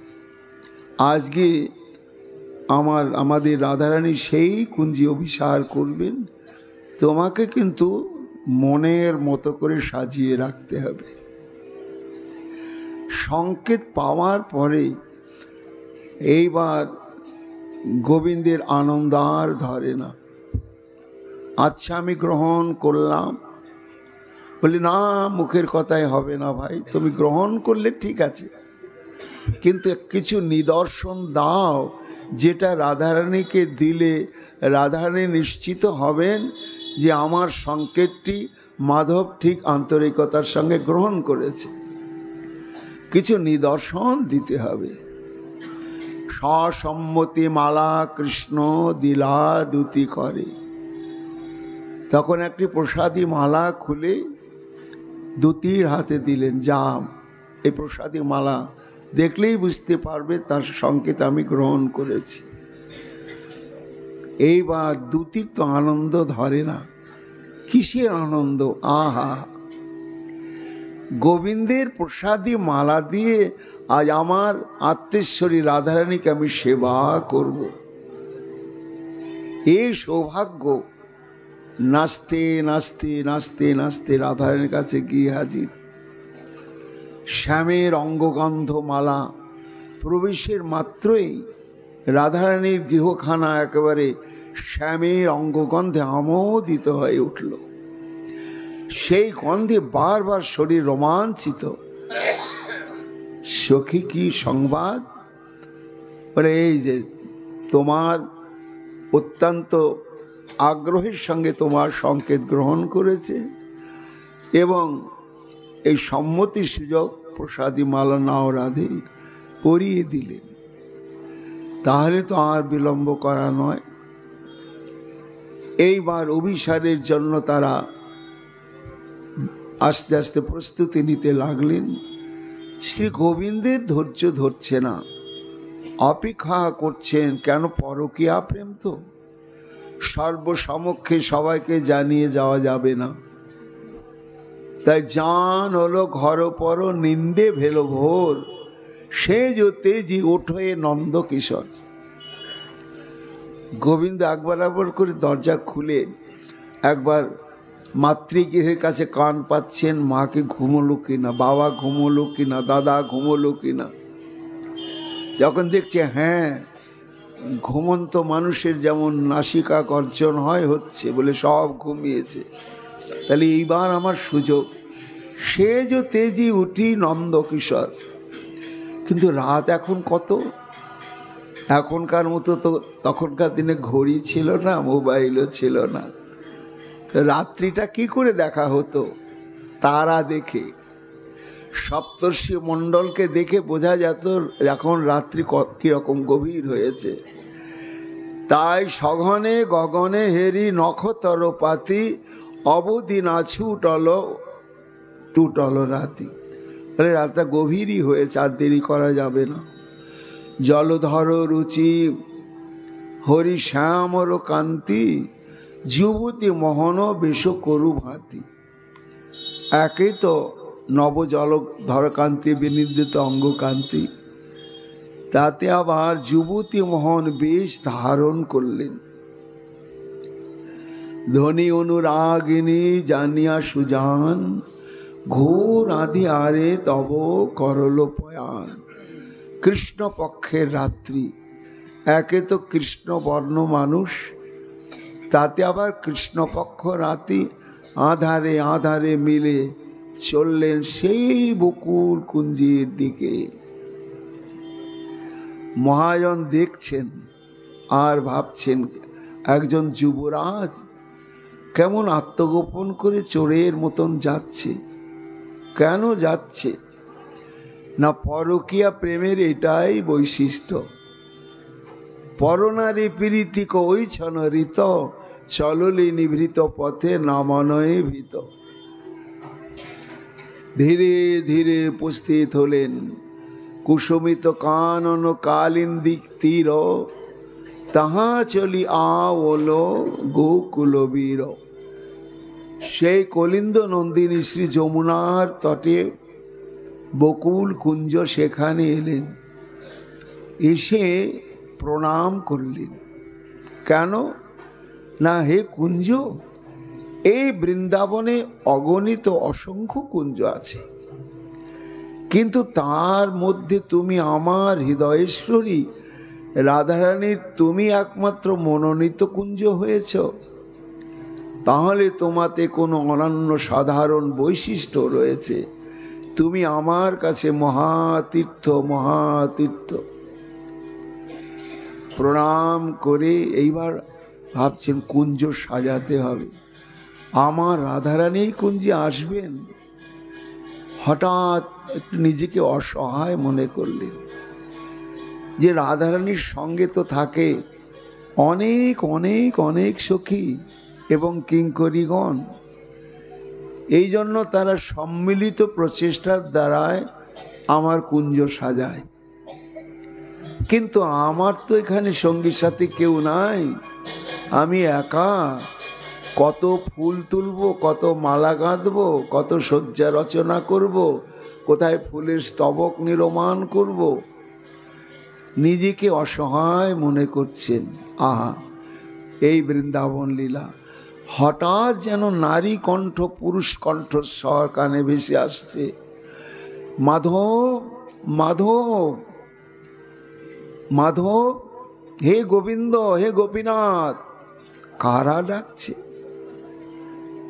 A: আজকে আমাদের রাধারানী সেই কুঞ্জে অভিসার করবেন। তোমাকে কিন্তু মনের মতো করে সাজিয়ে রাখতে হবে। সংকেত পাওয়ার পরে এইবার গোবিন্দের আনন্দ আর ধরে না। আচ্ছা আমি গ্রহণ করলাম, বলি না মুখের কথাই হবে না ভাই, তুমি গ্রহণ করলে ঠিক আছে, কিন্তু কিছু নিদর্শন দাও যেটা রাধারানীকে দিলে রাধারানী নিশ্চিত হবেন যে আমার সংকেতটি মাধব ঠিক আন্তরিকতার সঙ্গে গ্রহণ করেছে। কিছু নিদর্শন দিতে হবে। সসম্মতি মালা কৃষ্ণ দিলা দুতি করে। তখন একটি প্রসাদী মালা খুলে দুতির হাতে দিলেন, যাম এই প্রসাদী মালা দেখলেই বুঝতে পারবে তার সংকেত আমি গ্রহণ করেছি। এইবার দুতির তো আনন্দ ধরে না। কিসের আনন্দ? আহা, গোবিন্দের প্রসাদী মালা দিয়ে আজ আমার আত্মেশ্বরী রাধারানীকে আমি সেবা করব, এই সৌভাগ্য। নাচতে নাচতে নাচতে নাচতে রাধারানীর কাছে গিয়ে হাজির। শ্যামের অঙ্গগন্ধ মালা প্রবেশের মাত্রই রাধারানীর গৃহখানা একেবারে শ্যামের অঙ্গগন্ধে আমোদিত হয়ে উঠল। সেই গন্ধে বারবার শরীর রোমাঞ্চিত। সখী কি সংবাদ? বলে এই যে তোমার অত্যন্ত আগ্রহের সঙ্গে তোমার সংকেত গ্রহণ করেছে এবং এই সম্মতি সুযোগ প্রসাদী মালা নাও রাধে পরিয়ে দিলেন। তাহলে তো আর বিলম্ব করা নয়। এইবার অভিসারের জন্য তারা আস্তে আস্তে প্রস্তুতি নিতে লাগলেন। শ্রী গোবিন্দের ধৈর্য ধরছে না, অপেক্ষা করছেন। কেন? পরকীয়া প্রেম তো সর্বসমক্ষে সবাইকে জানিয়ে যাওয়া যাবে না। তাই জান হলো ঘর পর নিন্দে ভেলো ভোর, সে যে তেজি ওঠে নন্দ কিশোর। গোবিন্দ একবার করে দরজা খুলে একবার মাতৃগৃহের কাছে কান পাচ্ছেন, মাকে ঘুমোলো কিনা, বাবা ঘুমোলো কিনা, দাদা ঘুমোলো কিনা। যখন দেখছে হ্যাঁ ঘুমন্ত মানুষের যেমন নাসিকা গর্জন হয় হচ্ছে, বলে সব ঘুমিয়েছে, তাহলে এইবার আমার সুযোগ। সে যে তেজি উঠি নন্দ কিশোর। কিন্তু রাত এখন কত? এখনকার মতো তো তখনকার দিনে ঘড়ি ছিল না, মোবাইলও ছিল না। রাত্রিটা কি করে দেখা হতো? তারা দেখে, সপ্তর্ষি মণ্ডলকে দেখে বোঝা যেত এখন রাত্রি কিরকম গভীর হয়েছে। তাই সঘনে গগনে হেরি নখতর পাতি, অবধি না ছুটল টুটল রাতি। বলে রাতটা গভীরই হয়েছে, আর দেরি করা যাবে না। জলধর রুচি হরি শ্যামর কান্তি, যুবতী মোহন বেশ করু ভাতি। একেই তো নব জলধর কান্তি, বিনির্দিত অঙ্গকান্তি, তাতে আবার যুবতী মোহন বেশ ধারণ করলেন। ধনী অনুরাগিনী জানিয়া সুজান, ঘোর আদি আরে তব করল পয়ান। কৃষ্ণ পক্ষের রাত্রি, একে তো কৃষ্ণ বর্ণ মানুষ, তাতে আবার কৃষ্ণপক্ষ রাতি। আধারে আধারে মিলে চললেন সেই বকুল কুঞ্জের দিকে। মহাজন দেখছেন আর ভাবছেন একজন যুবরাজ কেমন আত্মগোপন করে চোরের মতন যাচ্ছে। কেন যাচ্ছে না? পরকীয়া প্রেমের এটাই বৈশিষ্ট্য। পরনারী প্রীতিক ওই ছন ঋত, চললি নিভৃত পথে নামানয়ে ভীত। ধীরে ধীরে উপস্থিত হলেন কুসুমিত কানন কালিন্দিক তীর, তাহা চলি আওলো গোকুল বীর। সেই কলিন্দ নন্দিনী শ্রী যমুনার তটে বকুল কুঞ্জ, সেখানে এলেন, এসে প্রণাম করলেন। কেন না, হে কুঞ্জ, এই বৃন্দাবনে অগণিত অসংখ্য কুঞ্জ আছে, কিন্তু তার মধ্যে তুমি আমার হৃদয়েশ্বরী রাধারানীর তুমি একমাত্র মনোনীত কুঞ্জ হয়েছ। তাহলে তোমাতে কোনো অনন্য সাধারণ বৈশিষ্ট্য রয়েছে। তুমি আমার কাছে মহাতীর্থ, মহাতীর্থ। প্রণাম করে এইবার ভাবছেন কুঞ্জ সাজাতে হবে। আমার রাধারানী কুঞ্জে আসবেন। হঠাৎ একটু নিজেকে অসহায় মনে করলেন যে রাধারানীর সঙ্গে তো থাকে অনেক অনেক অনেক সখী এবং কিঙ্করীগণ। এই জন্য তারা সম্মিলিত প্রচেষ্টার দ্বারায় আমার কুঞ্জ সাজায়, কিন্তু আমার তো এখানে সঙ্গী সাথী কেউ নাই। আমি একা কত ফুল তুলবো, কত মালা গাঁথবো, কত শয্যা রচনা করব, কোথায় ফুলের স্তবক নির্মাণ করব। নিজেকে অসহায় মনে করছেন। আহা, এই বৃন্দাবন লীলা। হঠাৎ যেন নারী কণ্ঠ, পুরুষ কণ্ঠ স্বর কানে ভেসে আসছে, মাধব, মাধব, মাধব, হে গোবিন্দ, হে গোপীনাথ। কারা ডাকছে?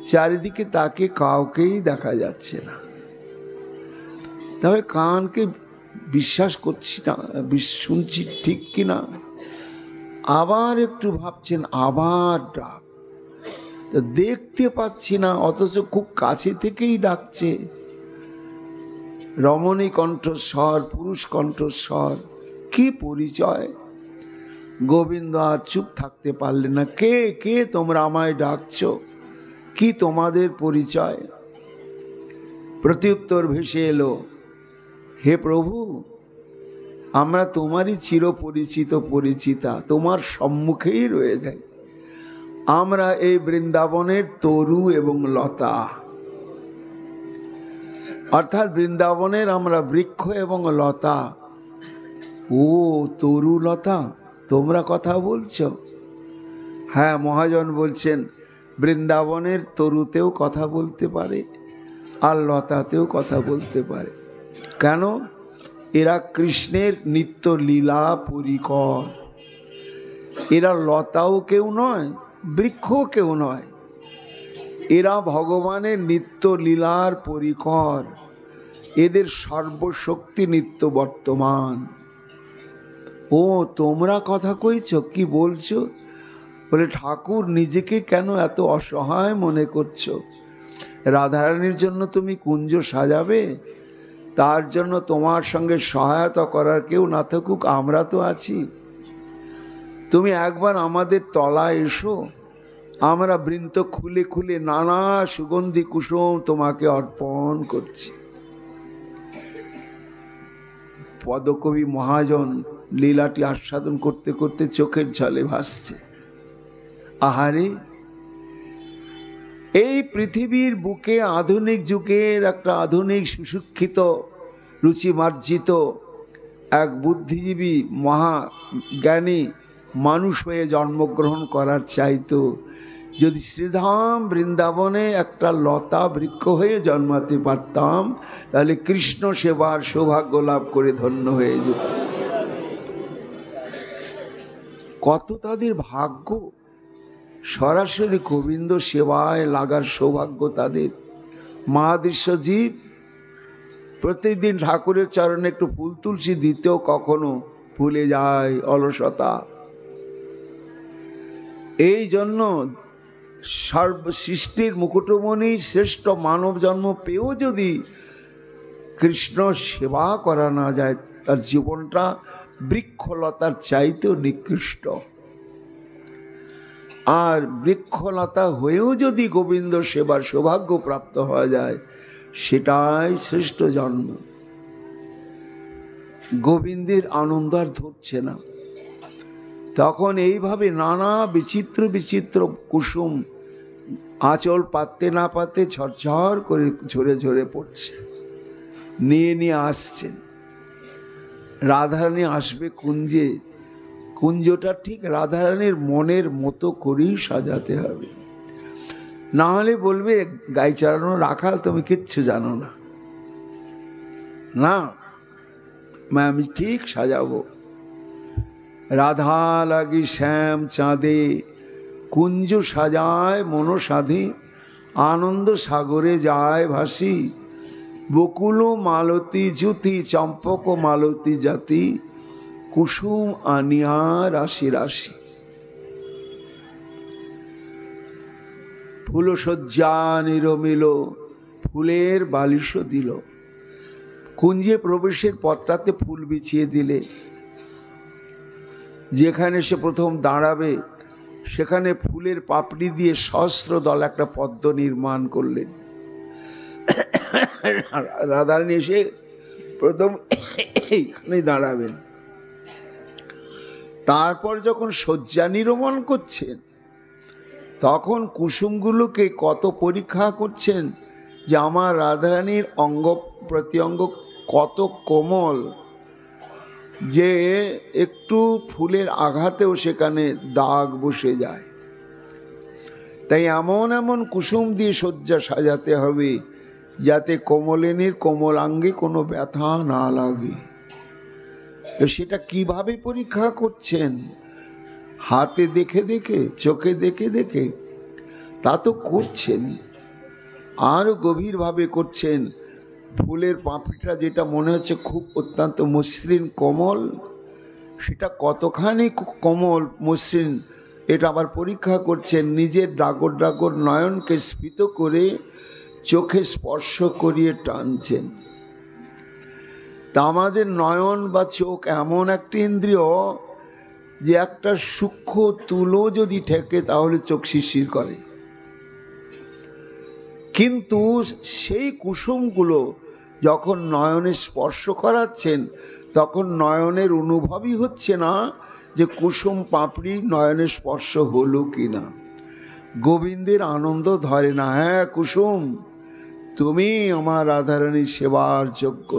A: চারিদিকে তাকে কাউকেই দেখা যাচ্ছে না। তবে কানকে বিশ্বাস করছি না, শুনছি ঠিক কিনা। আবার একটু ভাবছেন, আবার ডাক, দেখতে পাচ্ছি না, অথচ খুব কাছে থেকেই ডাকছে। রমণী কণ্ঠস্বর, পুরুষ কণ্ঠস্বর, কি পরিচয়! গোবিন্দ আর চুপ থাকতে পারলেন না। কে কে তোমরা আমায় ডাকছো? কি তোমাদের পরিচয়? প্রত্যুত্তর ভেসে এলো, হে প্রভু, আমরা তোমারই চির পরিচিত পরিচিতা, তোমার সম্মুখেই রয়ে যাই। আমরা এই বৃন্দাবনের তরু এবং লতা, অর্থাৎ বৃন্দাবনের আমরা বৃক্ষ এবং লতা। ও তরু লতা, তোমরা কথা বলছো? হ্যাঁ, মহাজন বলছেন বৃন্দাবনের তরুতেও কথা বলতে পারে আর লতাতেও কথা বলতে পারে। কেন? এরা কৃষ্ণের নিত্য লীলা পরিকর। এরা লতাও কেউ নয়, বৃক্ষও কেউ নয়, এরা ভগবানের নিত্য লীলার পরিকর। এদের সর্বশক্তি নিত্য বর্তমান। ও তোমরা কথা কইছো, কি বলছো? বলে, ঠাকুর, নিজেকে কেন এত অসহায় মনে করছো? রাধারানীর জন্য তুমি কুঞ্জ সাজাবে, তার জন্য তোমার সঙ্গে সহায়তা করার কেউ না থাকুক, আমরা তো আছি। তুমি একবার আমাদের তলায় এসো, আমরা বৃন্ত খুলে খুলে নানা সুগন্ধি কুসুম তোমাকে অর্পণ করছি। পদকবি মহাজন লীলাটি আস্বাদন করতে করতে চোখের জলে ভাসছে। আহারে, এই পৃথিবীর বুকে আধুনিক যুগের একটা আধুনিক সুশিক্ষিত রুচিমার্জিত এক বুদ্ধিজীবী মহাজ্ঞানী মানুষ হয়ে জন্মগ্রহণ করার চাইতো যদি শ্রীধাম বৃন্দাবনে একটা লতা বৃক্ষ হয়ে জন্মাতে পারতাম, তাহলে কৃষ্ণ সেবার সৌভাগ্য লাভ করে ধন্য হয়ে যেত। কত তাদের ভাগ্য! সরাসরি গোবিন্দ সেবায় লাগার সৌভাগ্য তাদের। মহাদৃশ্য জীব প্রতিদিন ঠাকুরের চরণে একটু ফুল তুলসী দিতেও কখনো ভুলে যায়, অলসতা। এই জন্য সর্বসৃষ্টির মুকুটমণি শ্রেষ্ঠ মানব জন্ম পেয়েও যদি কৃষ্ণ সেবা করা না যায়, তার জীবনটা বৃক্ষলতার চাইতেও নিকৃষ্ট। আর বৃক্ষলতা হয়েও যদি গোবিন্দ সেবার সৌভাগ্য প্রাপ্ত হওয়া যায়, সেটাই শ্রেষ্ঠ জন্ম। গোবিন্দের আনন্দ আর ধরছে না। তখন এইভাবে নানা বিচিত্র বিচিত্র কুসুম আঁচল পাততে না পাততে ঝরঝর করে ঝরে ঝরে পড়ছে, নিয়ে নিয়ে আসছেন। রাধারানী আসবে কুঞ্জে, কুঞ্জটা ঠিক রাধারানীর মনের মতো করেই সাজাতে হবে, না হলে বলবে গাই চালানো রাখাল, তুমি কিচ্ছু জানো না। না, আমি ঠিক সাজাবো। রাধা লাগি শ্যাম চাঁদে কুঞ্জ সাজায় মনসাধে, আনন্দ সাগরে যায় ভাসি, বকুল মালতী জ্যোতি চম্পক মালতী জাতি, কুসুম আনিয়া রাশি রাশি। ফুলশয্যা নিরমিল ফুলের বালিশ দিল, কুঞ্জে প্রবেশের পথটাতে ফুল বিছিয়ে দিলে। যেখানে সে প্রথম দাঁড়াবে সেখানে ফুলের পাপড়ি দিয়ে সহস্র দল একটা পদ্ম নির্মাণ করলেন। রাধারানী এসে প্রথম এইখানে দাঁড়াবেন। তারপর যখন শয্যা নির্মাণ করছেন, তখন কুসুমগুলোকে কত পরীক্ষা করছেন যে আমার রাধারানীর অঙ্গ প্রত্যঙ্গ কত কোমল, যে একটু ফুলের আঘাতেও সেখানে দাগ বসে যায়। তাই এমন এমন কুসুম দিয়ে শয্যা সাজাতে হবে যাতে কমলিনীর কোমলাঙ্গে কোনো ব্যথা না লাগে। তো সেটা কিভাবে পরীক্ষা করছেন? হাতে দেখে দেখে, চোখে দেখে দেখে তা তো করছেন, আরো গভীরভাবে করছেন। ফুলের পাপড়িটা যেটা মনে হচ্ছে খুব অত্যন্ত মসৃণ কোমল, সেটা কতখানি কোমল মসৃণ এটা আবার পরীক্ষা করছেন। নিজের ডাগর ডাগর নয়নকে স্ফীত করে চোখে স্পর্শ করিয়ে টানছেন। তা আমাদের নয়ন বা চোখ এমন একটা ইন্দ্রিয় যে একটা সূক্ষ্ম তুলো যদি ঠেকে তাহলে চোখ শিরশির করে। কিন্তু সেই কুসুমগুলো যখন নয়নে স্পর্শ করাচ্ছেন, তখন নয়নের অনুভবই হচ্ছে না যে কুসুম পাপড়ি নয়নে স্পর্শ হলো কিনা। গোবিন্দের আনন্দ ধরে না। হ্যাঁ কুসুম, তুমি আমার রাধারানীর সেবার যোগ্য।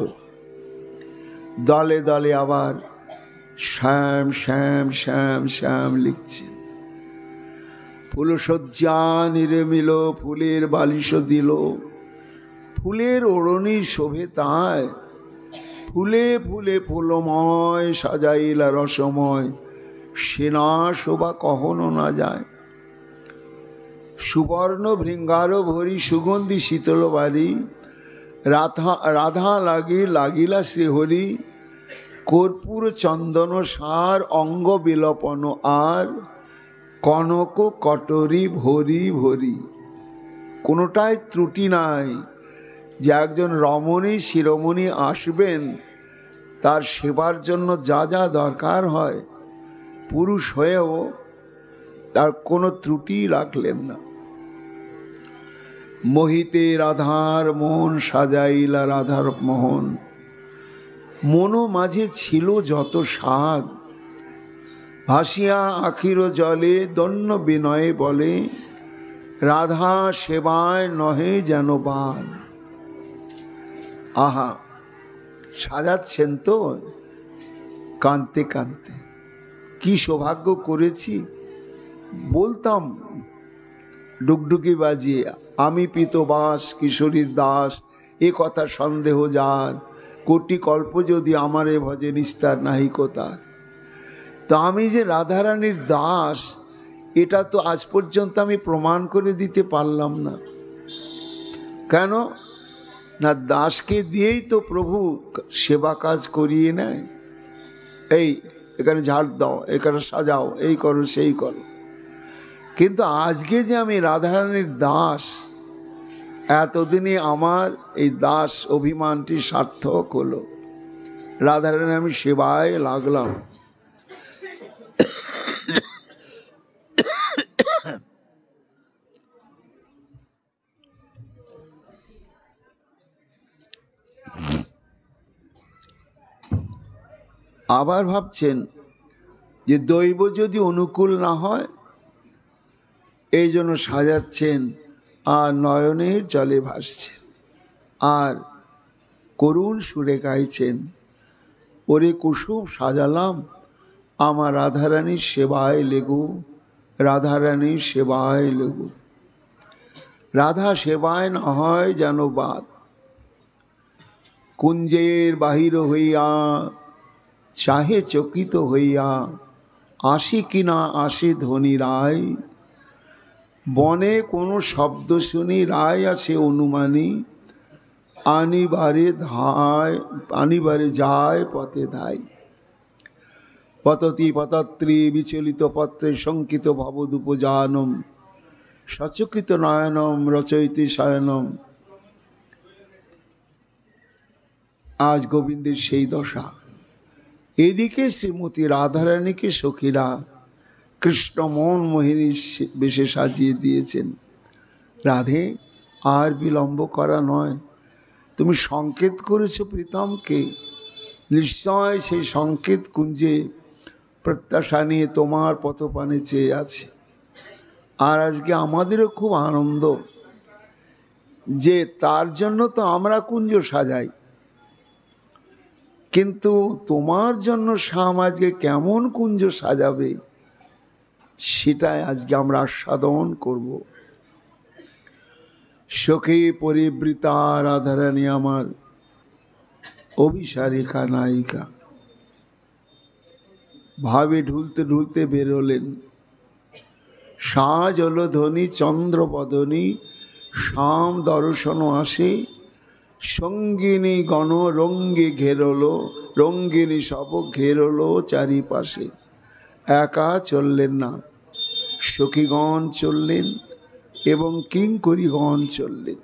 A: দলে দলে আবার শ্যাম শ্যাম শ্যাম শ্যাম লিখছে। ফুলশয্যা নিরেমিল ফুলের বালিশ দিল, ফুলের ওড়নি শোভে তাই, ফুলে ফুলে ফুলময় সাজাইলা রসময়, সেনা শোভা কখনো না যায়। সুবর্ণ ভৃঙ্গার ভরি সুগন্ধি শীতল বাড়ি, রাধা লাগিলা শ্রীহরি, কর্পূর চন্দন সার অঙ্গ বিলপন আর, কনক কটরি ভরি ভরি। কোনোটাই ত্রুটি নাই। যে একজন রমণী শিরোমণি আসবেন, তার সেবার জন্য যা যা দরকার হয়, পুরুষ হয়েও তার কোনো ত্রুটি রাখলেন না। মোহিতে রাধার মন সাজাইলা রাধার মোহন, মনো মাঝে ছিল যত সাগ, ভাসিয়া আখির জলে দন্য বিনয়ে বলে, রাধা সেবায় নহে যেন বাদ। আহা, সাজাচ্ছেন তো কাঁদতে কাঁদতে। কি সৌভাগ্য করেছি বলতাম ডুগডুগি বাজিয়ে, আমি পিতবাস কিশোরীর দাস, এ কথা সন্দেহ যার, কোটি কল্প যদি আমারে ভজে নিস্তার নাহি কোতার। তো আমি যে রাধারানীর দাস, এটা তো আজ পর্যন্ত আমি প্রমাণ করে দিতে পারলাম না। কেন না, দাসকে দিয়েই তো প্রভু সেবা কাজ করিয়ে নেয়। এই এখানে ঝাড় দাও, এখানে সাজাও, এই করো সেই করো। কিন্তু আজকে যে আমি রাধারানীর দাস, এতদিনে আমার এই দাস অভিমানটি সার্থক হলো। রাধারানী আমি সেবায় লাগলাম। আবার ভাবছেন যে দৈব যদি অনুকূল না হয়, এই জন্য সাজাচ্ছেন আর নয়নের জলে ভাসছেন আর করুণ সুরে গাইছেন, ওরে কুসুম সাজালাম আমার রাধারানীর সেবায় লেগো, রাধারানীর সেবায় লেগো। রাধা সেবায় না হয় যেন বাদ। কুঞ্জের বাহির হইয়া চাহে চকিত হইয়া, আসে কিনা আসে ধনী রায়। বনে কোনো শব্দ শুনি রায় আসে অনুমানী, আনিবারে যায় পথে ধায়। পততি পতত্রী বিচলিত পত্রে শঙ্কিত ভবদুপজানম, সচকিত নয়নম রচয়িতি শয়নম। আজ গোবিন্দের সেই দশা। এদিকে শ্রীমতী রাধারানীকে সখীরা কৃষ্ণ মন মোহিনী বেশে সাজিয়ে দিয়েছেন। রাধে, আর বিলম্ব করা নয়, তুমি সংকেত করেছো প্রীতমকে, নিশ্চয় সেই সংকেত কুঞ্জে প্রত্যাশা নিয়ে তোমার পথপানে চেয়ে আছে। আর আজকে আমাদেরও খুব আনন্দ যে তার জন্য তো আমরা কুঞ্জ সাজাই, কিন্তু তোমার জন্য শ্যাম আজকে কেমন কুঞ্জ সাজাবে সেটাই আজকে আমরা আস্বাদন করব। শোকে পরিবৃতা রাধারানী আমার অভিসারিকা নায়িকা। ভাবে ঢুলতে ঢুলতে বেরোলেন। সাজ হল ধ্বনি চন্দ্রবদনী, শ্যাম দর্শন আসে, সঙ্গিনী গণ রঙ্গে ঘেরলো, রঙ্গিনী সব ঘেরলো চারিপাশে। একা চললেন না, সখীগণ চললেন এবং কিঙ্করীগণ চললেন।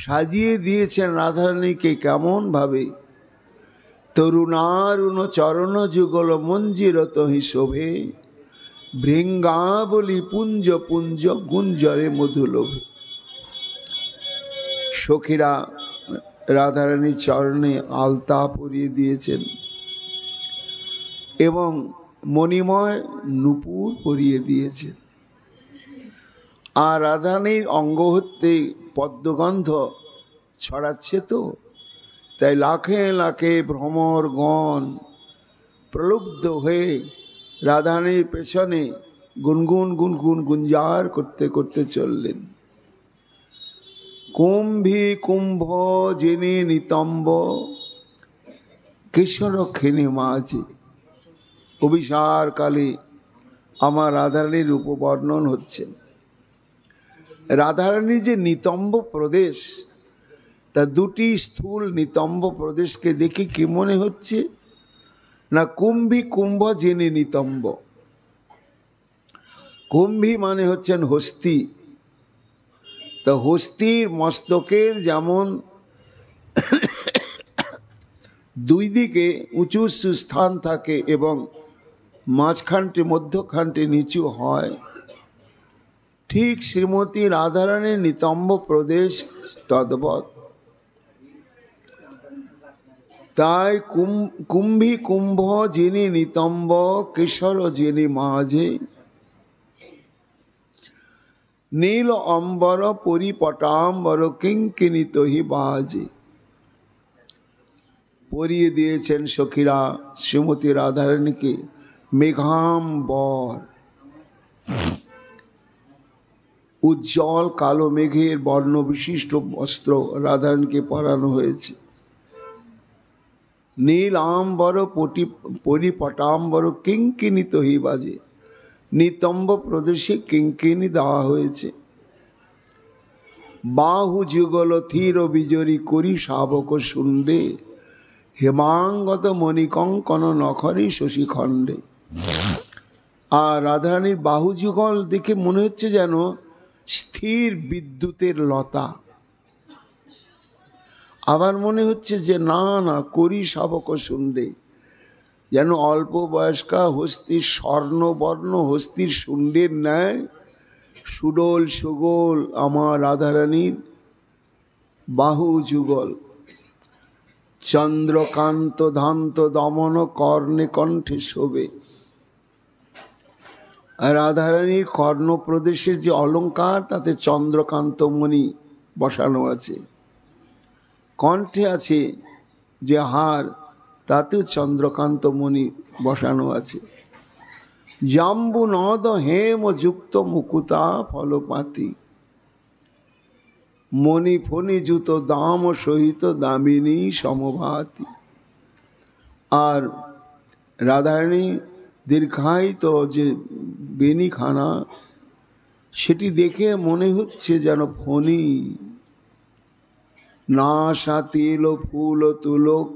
A: সাজিয়ে দিয়েছেন রাধারানীকে কেমন ভাবে, তরুণারুণ চরণ যুগল মঞ্জিরত হিসবে, ভৃঙ্গাবলী পুঞ্জ পুঞ্জ গুঞ্জরে মধুলোভে। সখীরা রাধারানীর চরণে আলতা পরিয়ে দিয়েছেন এবং মণিময় নূপুর পরিয়ে দিয়েছেন। আর রাধারানীর অঙ্গ হতে পদ্মগন্ধ ছড়াচ্ছে, তো তাই লাখে লাখে ভ্রমরগণ প্রলুব্ধ হয়ে রাধারানীর পেছনে গুনগুন গুনগুন গুঞ্জার করতে করতে চললেন। কুম্ভী কুম্ভ জেনে নিতম্ব কেশরক্ষিণী মাঝে। অভিসার কালে আমার রাধারানীর উপবর্ণন হচ্ছে। রাধারানীর যে নিতম্ব প্রদেশ, তা দুটি স্থূল নিতম্ব প্রদেশকে দেখে কি মনে হচ্ছে না, কুম্ভী কুম্ভ জেনে নিতম্ব। কুম্ভী মানে হচ্ছেন হস্তি। তো হস্তির মস্তকের যেমন দুই দিকে উঁচু উঁচু স্থান থাকে এবং মাঝখানটি মধ্যখানটি নিচু হয়, ঠিক শ্রীমতী রাধারানীর নিতম্ব প্রদেশ তদ্বৎ। তাই কুম্ভী কুম্ভ যিনি নিতম্ব, কেশর যিনি মাঝে, নীল অম্বর পরিপটাম্বর কিঙ্কিণিত হি বাজে। পরিয়ে দিয়েছেন সখীরা শ্রীমতী রাধারানীকে মেঘাম্বর, উজ্জ্বল কালো মেঘের বর্ণ বিশিষ্ট বস্ত্র রাধারানীকে পরানো হয়েছে। নীল আম্বর পরিপটাম্বর কিঙ্কিণিত হি বাজে, নিতম্ব প্রদেশে কিঙ্কিণী দেওয়া হয়েছে। বাহু যুগল থির বিজরি করি শাবক শুন্ডে, হেমাঙ্গত মণিকঙ্কন নখরে শশীখণ্ডে। আর রাধারানীর বাহু যুগল দেখে মনে হচ্ছে যেন স্থির বিদ্যুতের লতা। আবার মনে হচ্ছে যে না না করি শাবক শুন্ডে, যেন অল্প বয়স্কা হস্তির স্বর্ণবর্ণ হস্তির শুন্ডের ন্যায় সুডোল সুগোল আমার রাধারানীর বাহু যুগল, চন্দ্রকান্ত ধান্ত দমন কর্ণে কণ্ঠে শোভে। রাধারানীর কর্ণপ্রদেশের যে অলঙ্কার তাতে চন্দ্রকান্ত মণি বসানো আছে, কণ্ঠে আছে যে হার তাতেও চন্দ্রকান্ত মণি বসানো আছে। জাম্বু নদ হেম যুক্ত মুকুতা ফলপাতি, মণি ফণি জুত দাম সহিত দামিনী সমভাতি। আর রাধারানী দীর্ঘায়িত যে বেনিখানা, সেটি দেখে মনে হচ্ছে যেন ফণি। না সাতিল ফুল তুলক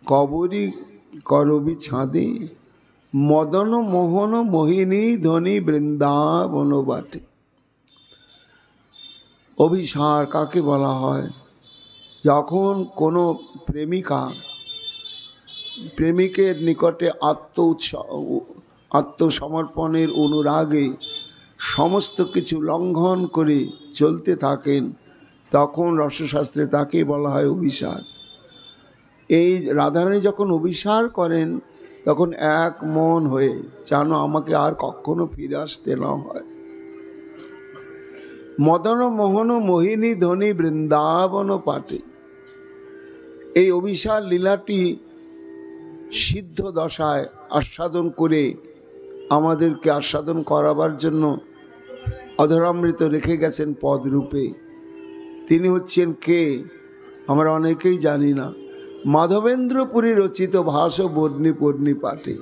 A: কবরী করবি ছাদে, মদন মোহন মোহিনী ধ্বনি বৃন্দাবন বাটে। অভিসার কাকে বলা হয়? যখন কোনো প্রেমিকা প্রেমিকের নিকটে আত্মসমর্পণের অনুরাগে সমস্ত কিছু লঙ্ঘন করে চলতে থাকেন, তখন রসশাস্ত্রে তাকে বলা হয় অভিসার। এই রাধারানী যখন অভিসার করেন তখন এক মন হয়ে যেন আমাকে আর কখনো ফিরে আসতে না হয়। মদন মোহন মোহিনী ধ্বনি বৃন্দাবন পাটে। এই অভিসার লীলাটি সিদ্ধ দশায় আস্বাদন করে আমাদেরকে আস্বাদন করাবার জন্য অধরামৃত রেখে গেছেন পদরূপে। তিনি হচ্ছেন কে আমরা অনেকেই জানি না। মাধবেন্দ্রপুরী রচিত ভাস বর্ণি পর্ণি পাঠে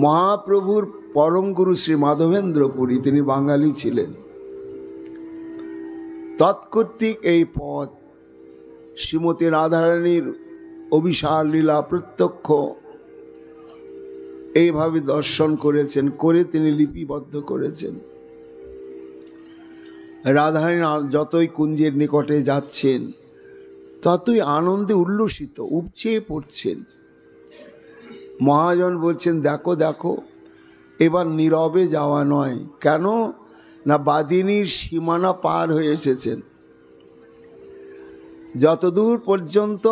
A: মহাপ্রভুর পরম গুরু শ্রী মাধবেন্দ্রপুরী, তিনি বাঙালি ছিলেন। তৎকর্তৃক এই পদ শ্রীমতী রাধারানীর অভিসার লীলা প্রত্যক্ষ এইভাবে দর্শন করেছেন, করে তিনি লিপিবদ্ধ করেছেন। রাধারানী যতই কুঞ্জের নিকটে যাচ্ছেন ততই আনন্দে উল্লসিত উপচে পড়ছেন। মহাজন বলছেন দেখো দেখো, এবার নীরবে যাওয়া নয়। কেন না বাদিনীর সীমানা পার হয়ে এসেছেন। যতদূর পর্যন্ত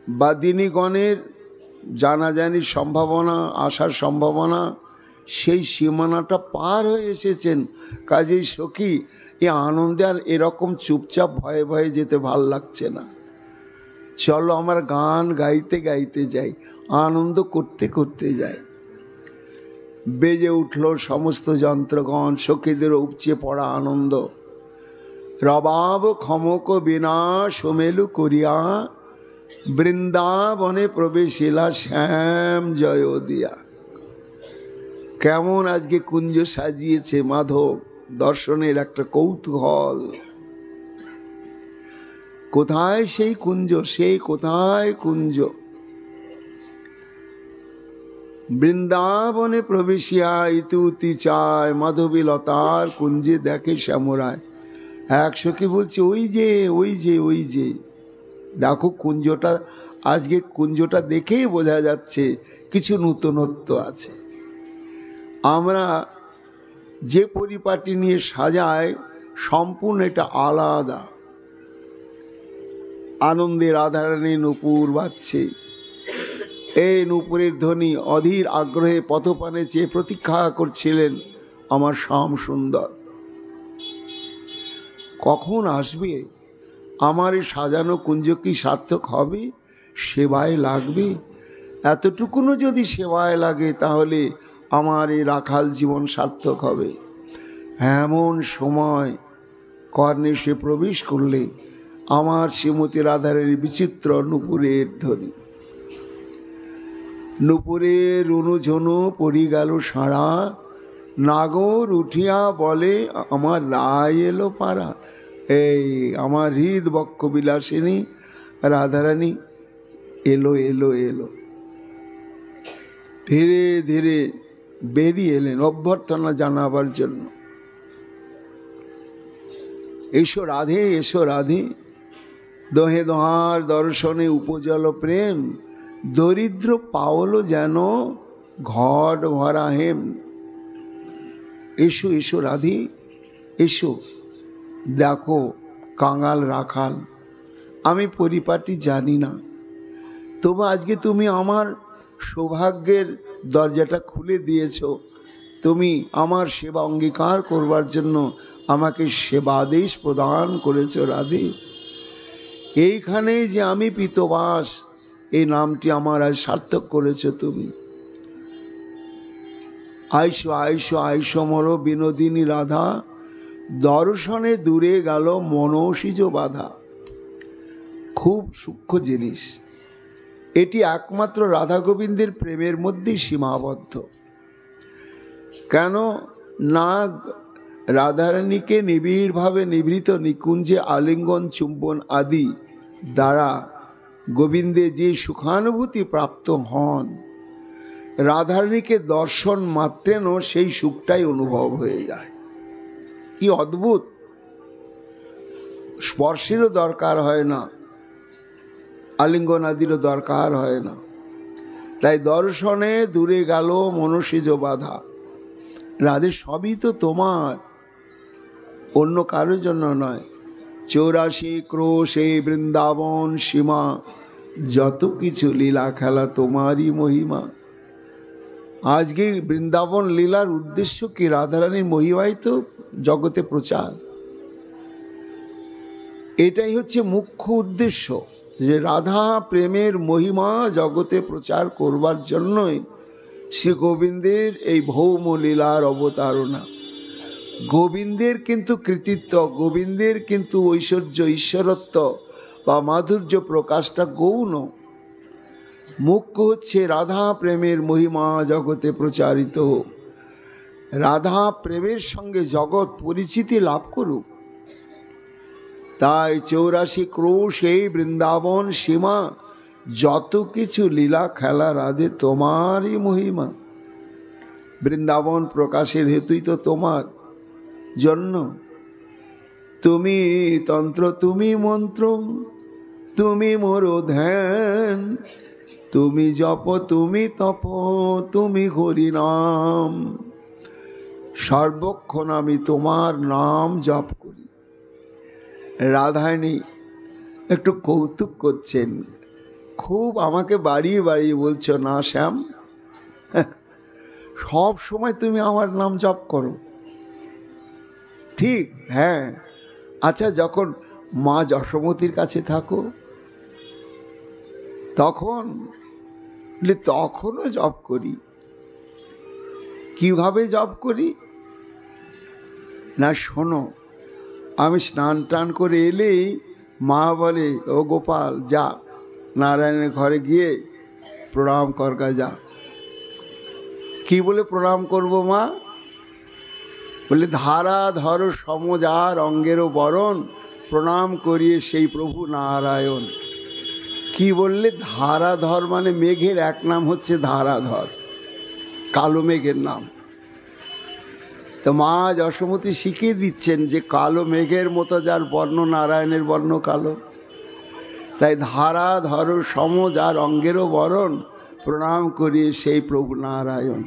A: বাদিনীগণের জানাজানির সম্ভাবনা, আসার সম্ভাবনা, সেই সীমানাটা পার হয়ে এসেছেন। কাজেই সখী এ আনন্দে আর এরকম চুপচাপ ভয়ে ভয়ে যেতে ভাল লাগছে না। চলো আমার গান গাইতে গাইতে যাই, আনন্দ করতে করতে যাই। বেজে উঠল সমস্ত যন্ত্রগণ, সখীদের উপচে পড়া আনন্দ। রবাব ক্ষমক বিনা সোমেলু করিয়া, বৃন্দাবনে প্রবেশিলা শ্যাম জয় দিয়া। কেমন আজকে কুঞ্জ সাজিয়েছে মাধব, দর্শনের একটা কৌতূহল। কোথায় সেই কুঞ্জ, সেই কোথায় কুঞ্জ? বৃন্দাবনে প্রবেশিয়া ইতুতি চায়, মাধবী লতার কুঞ্জে দেখে শ্যামরায়। এক সখী বলছে ওই যে ওই যে ওই যে দেখো কুঞ্জটা, আজকে কুঞ্জটা দেখেই বোঝা যাচ্ছে কিছু নূতনত্ব আছে। আমরা যে পরিপাটি নিয়ে সাজাই সম্পূর্ণ এটা আলাদা। আনন্দে রাধারানী নূপুর বাজছে। এই নূপুরের ধ্বনি অধীর আগ্রহে পথপানে চেয়ে প্রতীক্ষা করছিলেন আমার শ্যাম সুন্দর। কখন আসবে? আমার এই সাজানো কুঞ্জ কি সার্থক হবে? সেবায় লাগবে। এতটুকুনও যদি সেবায় লাগে তাহলে আমার এই রাখাল জীবন সার্থক হবে। এমন সময় কর্ণে সে প্রবেশ করলে আমার শ্রীমতী রাধারের বিচিত্র নূপুরের ধ্বনি। নূপুরের রুনুঝুনু পড়ি গেল সারা, নাগর উঠিয়া বলে আমার রায় এলো পাড়া। এই আমার হৃদ বক্ষ বিলাসিনী রাধারানী এলো এলো এলো। ধীরে ধীরে বেরিয়ে এলেন অভ্যর্থনা জানাবার জন্য। এসো রাধে, এসো রাধে। দোহে দোহার দর্শনে উপজল প্রেম, দরিদ্র পাওল যেন ঘট ভরা হেম। এসো এসো রাধি, এসো, দেখো কাঙাল রাখাল, আমি পরিপাটি জানি না, তবু আজকে তুমি আমার সৌভাগ্যের দরজাটা খুলে দিয়েছ। তুমি আমার সেবা অঙ্গীকার করবার জন্য আমাকে সেবাদেশ প্রদান করেছ রাধে। এইখানে যে আমি পিতবাস, এই নামটি আমার আজ সার্থক করেছ তুমি। আইসো আইসো আইসো মর বিনোদিনী রাধা, দর্শনে দূরে গেল মনসিজ বাধা। খুব সূক্ষ্ম জিনিস এটি, একমাত্র রাধা গোবিন্দের প্রেমের মধ্যেই সীমাবদ্ধ। কেন না, রাধারানীকে নিবিড়ভাবে নিভৃত নিকুঞ্জে আলিঙ্গন চুম্বন আদি দ্বারা গোবিন্দে যে সুখানুভূতি প্রাপ্ত হন, রাধারানীকে দর্শন মাত্রেন সেই সুখটাই অনুভব হয়ে যায়। কি অদ্ভুত! স্পর্শেরও দরকার হয় না, আলিঙ্গন আদিরও দরকার হয় না। তাই দর্শনে দূরে গেল মনসিজ বাধা। রাধে সবই তো তোমার, অন্য কারোর জন্য নয়। 84 ক্রোশ এই বৃন্দাবন সীমা, যত কিছু লীলা খেলা তোমারই মহিমা। আজকে বৃন্দাবন লীলার উদ্দেশ্য কি? রাধারানীর মহিমাই তো জগতে প্রচার। এটাই হচ্ছে মুখ্য উদ্দেশ্য, যে রাধা প্রেমের মহিমা জগতে প্রচার করবার জন্যই শ্রী গোবিন্দের এই ভৌম লীলার অবতারণা। গোবিন্দের কিন্তু কৃতিত্ব, গোবিন্দের কিন্তু ঐশ্বর্য, ঈশ্বরত্ব বা মাধুর্য প্রকাশটা গৌণ। মুখ্য হচ্ছে রাধা প্রেমের মহিমা জগতে প্রচারিত হোক, রাধা প্রেমের সঙ্গে জগৎ পরিচিতি লাভ করুক। তাই 84 ক্রোশ এই বৃন্দাবন সীমা, যত কিছু লীলা খেলা রাধে তোমারই মহিমা। বৃন্দাবন প্রকাশের হেতুই তো তোমার জন্য। তুমি তন্ত্র, তুমি মন্ত্র, তুমি মোর ধ্যান, তুমি জপ, তুমি তপ, তুমি হরি নাম। সর্বক্ষণ আমি তোমার নাম জপ করি। রাধারানী একটু কৌতুক করছেন, খুব আমাকে বাড়িয়ে বাড়িয়ে বলছো, না শ্যাম, সব সময় তুমি আমার নাম জপ করো। ঠিক, হ্যাঁ, আচ্ছা, যখন মা যশোমতীর কাছে থাকো তখন? তখনও জপ করি। কিভাবে জপ করি? না শোনো, আমি স্নান টান করে এলেই মা বলে, ও গোপাল যা, নারায়ণের ঘরে গিয়ে প্রণাম করগা যা। কি বলে প্রণাম করব মা? বলে, ধারা ধর সমজার অঙ্গেরও বরণ, প্রণাম করিয়ে সেই প্রভু নারায়ণ। কি বললে? ধারাধর মানে মেঘের এক নাম হচ্ছে ধারাধর, কালো মেঘের নাম। তো মা যশোমতী শিখিয়ে দিচ্ছেন যে কালো মেঘের মতো যার বর্ণ, নারায়ণের বর্ণ কালো। তাই ধারাধর সম যার অঙ্গেরও বরণ, প্রণাম করিয়ে সেই প্রভু নারায়ণ।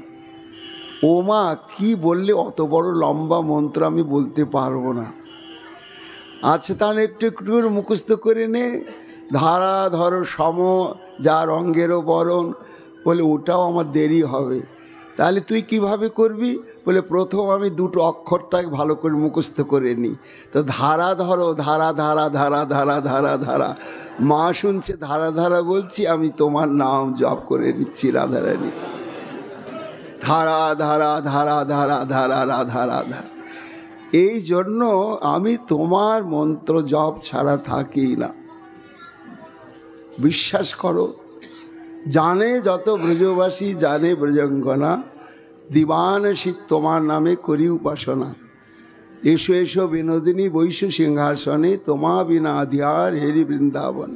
A: ও মা, কি বললে? অত বড় লম্বা মন্ত্র আমি বলতে পারবো না। আচ্ছা, তাহলে একটু একটু করে মুখস্থ করে নে। ধারাধর সম যার অঙ্গেরও বরণ, বলে ওটাও আমার দেরি হবে। তাহলে তুই কিভাবে করবি? বলে, প্রথম আমি দুটো অক্ষরটাকে ভালো করে মুখস্থ করে নিই। তো ধারা ধরো, ধারা ধারা ধারা ধারা ধারা ধারা। মা শুনছে ধারা ধারা বলছি, আমি তোমার নাম জপ করে নিচ্ছি রাধারানী। ধারা ধারা ধারা ধারা ধারা রাধা রাধা। এই জন্য আমি তোমার মন্ত্র জপ ছাড়া থাকি না। বিশ্বাস করো, জানে যত ব্রজবাসী, জানে ব্রজঙ্গনা, দিবানসী তোমার নামে করি উপাসনা। এসো এসো বিনোদিনী বৈশ সিংহাসনে, তোমা বিনা আধিয়ার হেরি বৃন্দাবন।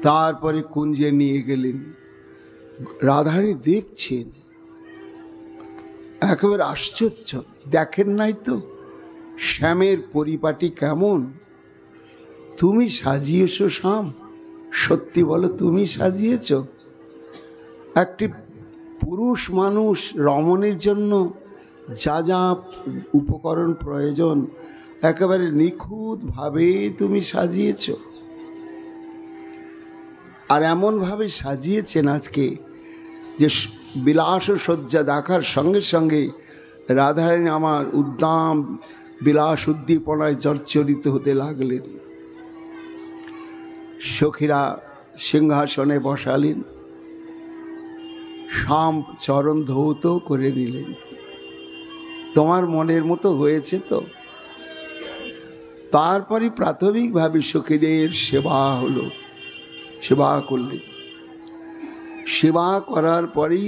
A: তারপরে কুঞ্জে নিয়ে গেলেন। রাধারানী দেখছেন, একেবারে আশ্চর্য। দেখেন নাই তো শ্যামের পরিপাটি কেমন? তুমি সাজিয়েছো শ্যাম? সত্যি বলো, তুমি সাজিয়েছ? একটি পুরুষ মানুষ রমণীর জন্য যা যা উপকরণ প্রয়োজন একেবারে নিখুঁতভাবে তুমি সাজিয়েছ। আর এমনভাবে সাজিয়েছেন আজকে যে বিলাস সজ্জা দেখার সঙ্গে সঙ্গে রাধারানী আমার উদ্দাম বিলাস উদ্দীপনায় জর্জরিত হতে লাগলেন। সখীরা সিংহাসনে বসালেন, শ্যাম চরণ ধৌত করে নিলেন। তোমার মনের মতো হয়েছে তো? তারপরে প্রাথমিকভাবে সখীদের সেবা হলো, সেবা করলেন। সেবা করার পরেই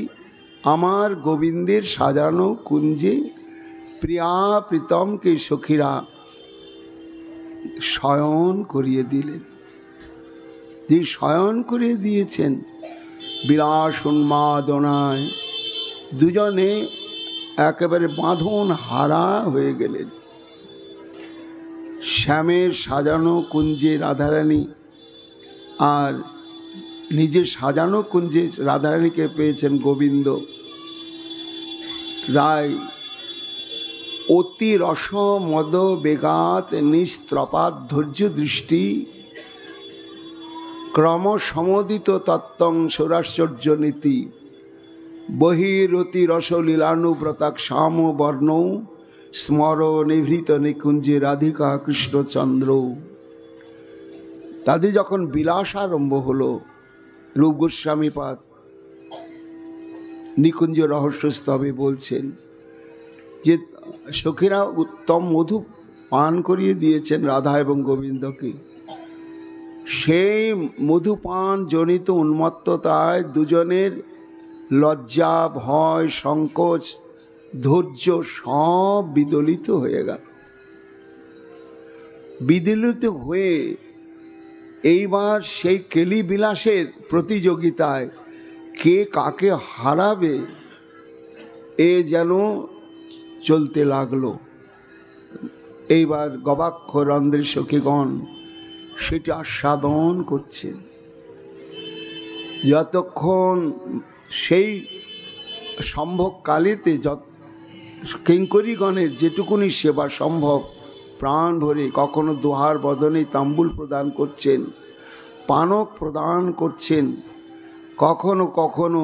A: আমার গোবিন্দের সাজানো কুঞ্জে প্রিয়া প্রীতমকে সখীরা শয়ন করিয়ে দিলেন। যে শয়ন করিয়ে দিয়েছেন, বিলাস উন্মাদনায় দুজনে একেবারে বাঁধন হারা হয়ে গেলেন। শ্যামের সাজানো কুঞ্জে রাধারানী আর নিজের সাজানো কুঞ্জে রাধারানীকে পেয়েছেন গোবিন্দ। তাই অতি রস মদ বেগাত নিস্ত্রপাত ধৈর্য দৃষ্টি ক্রম সমদিত তত্ত্বং সৌরাশ্চর্য নীতি বহিরতি রসলীলানুব্রতাক শ্যাম বর্ণ স্মর নিভৃত নিকুঞ্জে রাধিকা কৃষ্ণচন্দ্র। তাদের যখন বিলাস আরম্ভ হলো, রূপ গোস্বামীপাদ নিকুঞ্জ রহস্য স্তবে বলছেন যে সখীরা উত্তম মধু পান করিয়ে দিয়েছেন রাধা এবং গোবিন্দকে। সেই মধুপান জনিত উন্মত্ততায় দুজনের লজ্জা, ভয়, সংকোচ, ধৈর্য সব বিদলিত হয়ে গেল। বিদলিত হয়ে এইবার সেই কেলি বিলাসের প্রতিযোগিতায় কে কাকে হারাবে এ যেন চলতে লাগলো। এইবার গবাক্ষ রন্ধ্রের সখীগণ সেটি আস্বাদন করছেন। যতক্ষণ সেই সম্ভবকালেতে কিঙ্করীগণের যেটুকুনি সেবা সম্ভব প্রাণ ভরে কখনো দোহার বদনে তাম্বুল প্রদান করছেন, পানক প্রদান করছেন, কখনো কখনো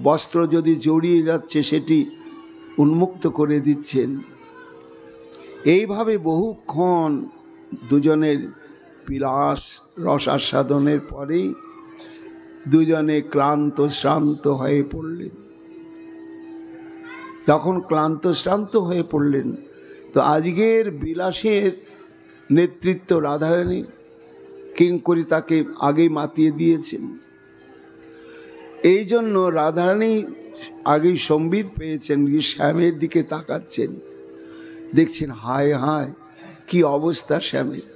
A: বস্ত্র যদি জড়িয়ে যাচ্ছে সেটি উন্মুক্ত করে দিচ্ছেন। এইভাবে বহুক্ষণ দুজনের বিলাস রস আস্বাদনের পরেই দুজনে ক্লান্ত শ্রান্ত হয়ে পড়লেন। যখন ক্লান্ত শ্রান্ত হয়ে পড়লেন তো আজকের বিলাসের নেতৃত্ব রাধারানী, কিঙ্করী তাকে আগেই মাতিয়ে দিয়েছেন। এই জন্য রাধারানী আগেই সম্বিত পেয়েছেন, শ্যামের দিকে তাকাচ্ছেন, দেখছেন হায় হায় কি অবস্থা শ্যামের।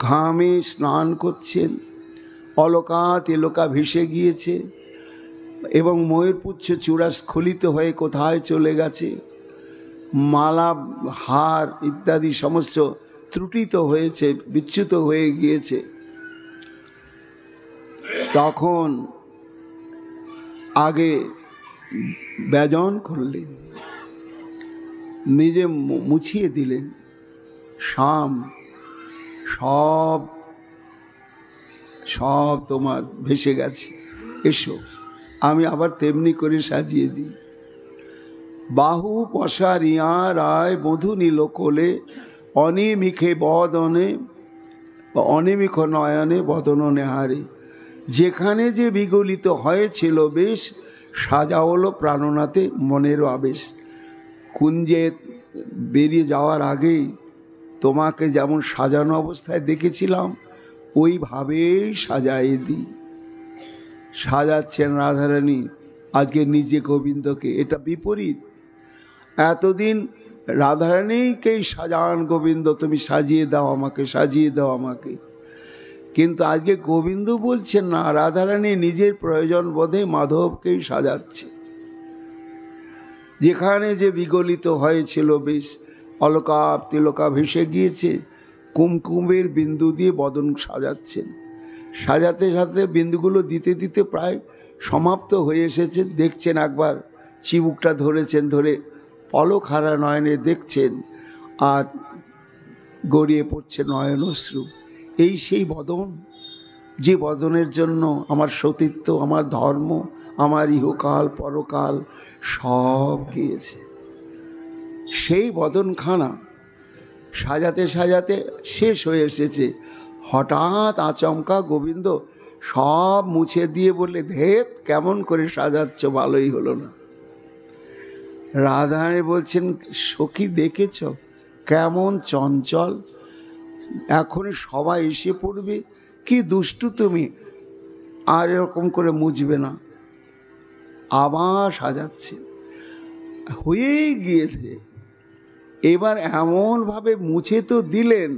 A: ঘামে স্নান করছেন, অলকা তেলকা ভেসে গিয়েছে এবং ময়ূরপুচ্ছ চূড়া স্খলিত হয়ে কোথায় চলে গেছে, মালা হার ইত্যাদি সমস্ত ত্রুটিত হয়েছে, বিচ্যুত হয়ে গিয়েছে। তখন আগে ব্যজন করলেন, নিজে মুছিয়ে দিলেন, শ্যাম সব সব তোমার ভেসে গেছে, এসো আমি আবার তেমনি করে সাজিয়ে দিই। বাহু পশারিয়া রায় বধূ নীল কোলে অনিমিখে বদনে অনিমিখ নয়নে বদন নেহারে। যেখানে যে বিগলিত হয়েছিল বেশ, সাজা হলো প্রাণনাথে মনেরও আবেশ। কুঞ্জে বেরিয়ে যাওয়ার আগেই তোমাকে যেমন সাজানো অবস্থায় দেখেছিলাম ওইভাবেই সাজাই দিই। সাজাচ্ছেন রাধারানী আজকে নিজে গোবিন্দকে। এটা বিপরীত। এতদিন রাধারানীকেই সাজান গোবিন্দ, তুমি সাজিয়ে দাও আমাকে, সাজিয়ে দাও আমাকে। কিন্তু আজকে গোবিন্দ বলছেন না, রাধারানী নিজের প্রয়োজন বোধে মাধবকেই সাজাচ্ছে। যেখানে যে বিগলিত হয়েছিল বেশ, অলকা তিলকা ভেসে গিয়েছে, কুমকুমের বিন্দু দিয়ে বদন সাজাচ্ছেন। সাজাতে সাজাতে বিন্দুগুলো দিতে দিতে প্রায় সমাপ্ত হয়ে এসেছে। দেখছেন একবার চিবুকটা ধরেছেন, ধরে পলক হারা নয়নে দেখছেন, আর গড়িয়ে পড়ছে নয়নশ্রু। এই সেই বদন, যে বদনের জন্য আমার সতীত্ব, আমার ধর্ম, আমার ইহকাল পরকাল সব গিয়েছে। সেই বদনখানা সাজাতে সাজাতে শেষ হয়ে এসেছে। হঠাৎ আচমকা গোবিন্দ সব মুছে দিয়ে বললে, ধেত, কেমন করে সাজাচ্ছ, ভালোই হলো না। রাধারানী বলছেন, সখী দেখেছ কেমন চঞ্চল, এখন সবাই এসে পড়বে, কি দুষ্টু তুমি, আর এরকম করে মুছবে না। আবার সাজাচ্ছে, হয়েই গিয়েছে। এবার এমনভাবে মুছে তো দিলেন,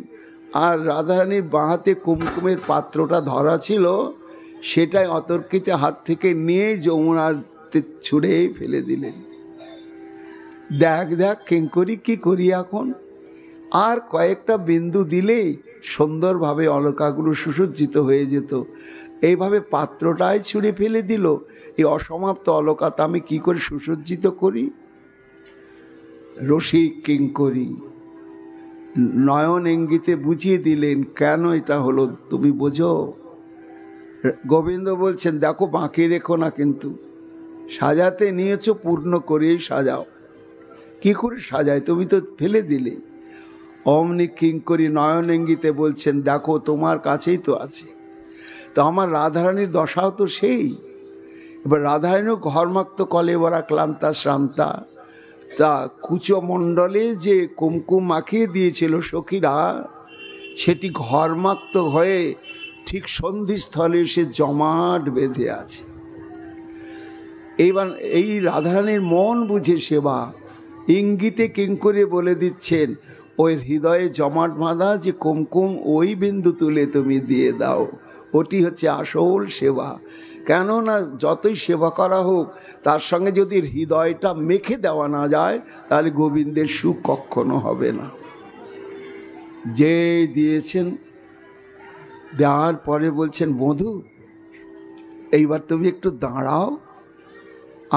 A: আর রাধারানীর বাঁ হাতে কুমকুমের পাত্রটা ধরা ছিল, সেটাই অতর্কিতে হাত থেকে নিয়ে যমুনাতে ছুঁড়ে ফেলে দিলেন। দেখ দেখ কিঙ্করি, কি করি এখন, আর কয়েকটা বিন্দু দিলেই সুন্দরভাবে অলকাগুলো সুসজ্জিত হয়ে যেত। এইভাবে পাত্রটাই ছুঁড়ে ফেলে দিল। এই অসমাপ্ত অলকাটা আমি কি করে সুসজ্জিত করি। রসিক কিঙ্করি নয়ন ইঙ্গিতে বুঝিয়ে দিলেন, কেন এটা হলো তুমি বোঝো। গোবিন্দ বলছেন, দেখো বাকি রেখো না, কিন্তু সাজাতে নিয়েছো পূর্ণ করেই সাজাও। কি করে সাজায়, তুমি তো ফেলে দিলে। অমনি কিঙ্করি নয়ন ইঙ্গিতে বলছেন, দেখো তোমার কাছেই তো আছে। তো আমার রাধারানীর দশাও তো সেই। এবার রাধারানীও ঘরমাক্ত কলে বরা ক্লান্তা শ্রান্তা, তা কুচমণ্ডলে যে কুমকুম মাখিয়ে দিয়েছিল সখীরা, সেটি ঘরমাক্ত হয়ে ঠিক সন্ধিস্থলে সে জমাট বেঁধে আছে। এইবার এই রাধারানীর মন বুঝে সেবা ইঙ্গিতে কিঙ্করি বলে দিচ্ছেন, ওই হৃদয়ে জমাট বাঁধা যে কুমকুম, ওই বিন্দু তুলে তুমি দিয়ে দাও, ওটি হচ্ছে আসল সেবা। কেননা যতই সেবা করা হোক, তার সঙ্গে যদি হৃদয়টা মেখে দেওয়া না যায়, তাহলে গোবিন্দের সুখ কখনো হবে না। যে দিয়েছেন, দেওয়ার পরে বলছেন, বধূ এইবার তুমি একটু দাঁড়াও,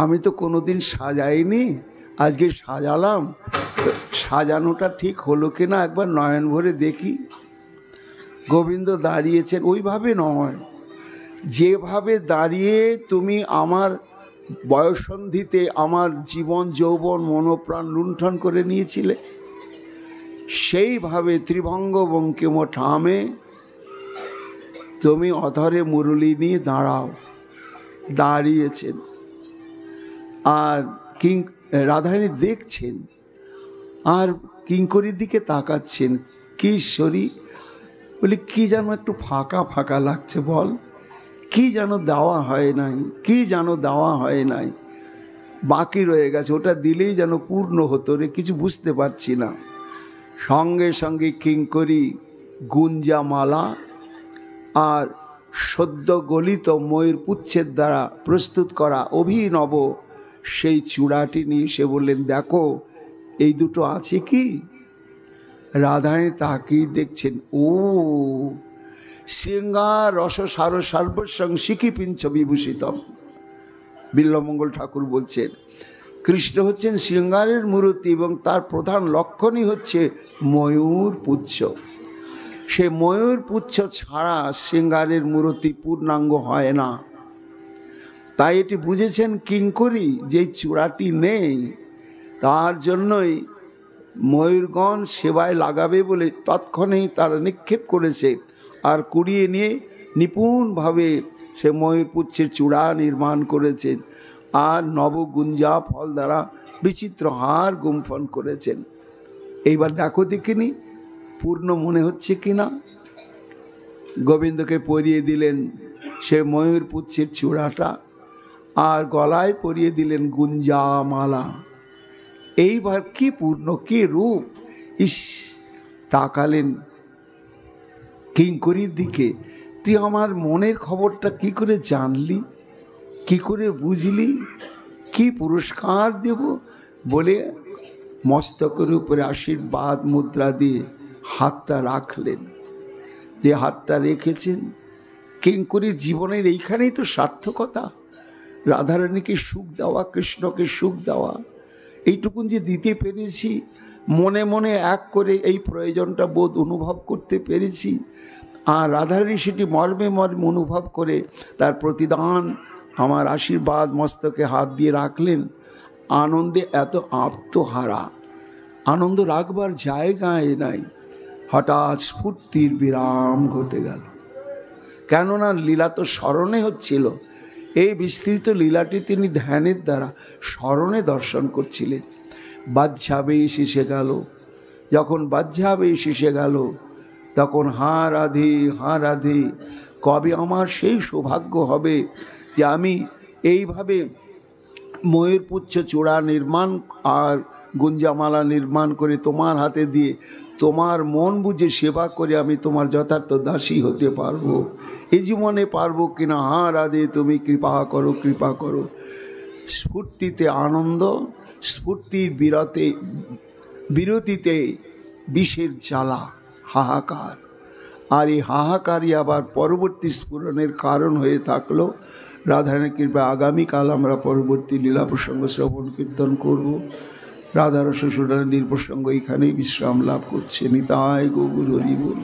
A: আমি তো কোনোদিন সাজাইনি, আজকে সাজালাম, সাজানোটা ঠিক হলো কিনা একবার নয়ন ভরে দেখি। গোবিন্দ দাঁড়িয়েছেন, ওইভাবে নয়, যেভাবে দাঁড়িয়ে তুমি আমার বয়ঃসন্ধিতে আমার জীবন যৌবন মনোপ্রাণ লুণ্ঠন করে নিয়েছিলে, সেইভাবে ত্রিভঙ্গ বঙ্কিম ঠামে তুমি অধরে মুরলী নিয়ে দাঁড়াও। দাঁড়িয়েছেন, আর রাধারানী দেখছেন, আর কিঙ্করির দিকে তাকাচ্ছেন। কি ঈশ্বরী, বলি কি যেন একটু ফাঁকা ফাঁকা লাগছে, বল কি যেন দেওয়া হয় নাই, কি যেন দেওয়া হয় নাই, বাকি রয়ে গেছে, ওটা দিলেই যেন পূর্ণ হতো রে, কিছু বুঝতে পারছি না। সঙ্গে সঙ্গে কিঙ্করি গুঞ্জা মালা আর সদ্য গলিত ময়ূর পুচ্ছের দ্বারা প্রস্তুত করা অভিনব সেই চূড়াটি নিয়ে সে বললেন, দেখো এই দুটো আছে কি। রাধারানী তাকেই দেখছেন, ও শৃঙ্গার রস সার সর্বসং শিখি পিঞ্চ বিভূষিতম। বিল্বমঙ্গল ঠাকুর বলছেন, কৃষ্ণ হচ্ছেন শৃঙ্গারের মূর্তি এবং তার প্রধান লক্ষণই হচ্ছে ময়ূর পুচ্ছ। সে ময়ূর পুচ্ছ ছাড়া শৃঙ্গারের মূর্তি পূর্ণাঙ্গ হয় না। তাই এটি বুঝেছেন কিঙ্করি, যে চূড়াটি নেই, তার জন্যই ময়ূরগণ সেবায় লাগাবে বলে তৎক্ষণেই তারা নিক্ষেপ করেছে, আর কুড়িয়ে নিয়ে নিপুণভাবে সে ময়ূরপুচ্ছের চূড়া নির্মাণ করেছেন, আর নবগুঞ্জা ফল দ্বারা বিচিত্র হার গুম্ফন করেছেন। এইবার দেখো দেখিনি পূর্ণ মনে হচ্ছে কিনা। গোবিন্দকে পরিয়ে দিলেন সে ময়ূরপুচ্ছের চূড়াটা, আর গলায় পরিয়ে দিলেন গুঞ্জা মালা। এইবার কি পূর্ণ, কি রূপ। ইস, তাকালেন কিঙ্করির দিকে, তুই আমার মনের খবরটা কি করে জানলি, কি করে বুঝলি, কি পুরস্কার দেব বলে মস্তকের উপরে আশীর্বাদ মুদ্রা দিয়ে হাতটা রাখলেন। যে হাতটা রেখেছেন, কিঙ্করীর জীবনের এইখানেই তো সার্থকতা। রাধারানীকে সুখ দেওয়া, কৃষ্ণকে সুখ দেওয়া, এইটুকুন যে দিতে পেরেছি, মনে মনে এক করে এই প্রয়োজনটা বোধ অনুভব করতে পেরেছি। আর রাধারানী সেটি মর্মে মর্মে অনুভব করে তার প্রতিদান আমার আশীর্বাদ মস্তকে হাত দিয়ে রাখলেন। আনন্দে এত আত্মহারা, আনন্দ রাখবার জায়গায় নাই। হঠাৎ স্ফূর্তির বিরাম ঘটে গেল। কেননা লীলা তো স্মরণে হচ্ছিল। এই বিস্তৃত লীলাটি তিনি ধ্যানের দ্বারা স্মরণে দর্শন করছিলেন। বাহ্যাবেশ এসে গেল। যখন বাহ্যাবেশ এসে গেল, তখন হা রাধে, হা রাধে, কবে আমার সেই সৌভাগ্য হবে যে আমি এইভাবে ময়ূরপুচ্ছ চূড়া নির্মাণ আর গুঞ্জামালা নির্মাণ করে তোমার হাতে দিয়ে তোমার মন বুঝে সেবা করে আমি তোমার যথার্থ দাসী হতে পারবো। এই জীবনে পারবো কিনা, হা রাধে তুমি কৃপা করো, কৃপা করো। স্ফূর্তিতে আনন্দ, স্ফূর্তির বিরতিতে বিষের জ্বালা, হাহাকার। আর এই হাহাকারই আবার পরবর্তী স্ফুরণের কারণ হয়ে থাকলো। রাধারানীর কৃপা আগামীকাল আমরা পরবর্তী লীলা প্রসঙ্গ শ্রবণ কীর্তন করব। রাধারস সুরানন্দীর প্রসঙ্গ এখানেই বিশ্রাম লাভ করছে। নিতাই গৌর হরি বল।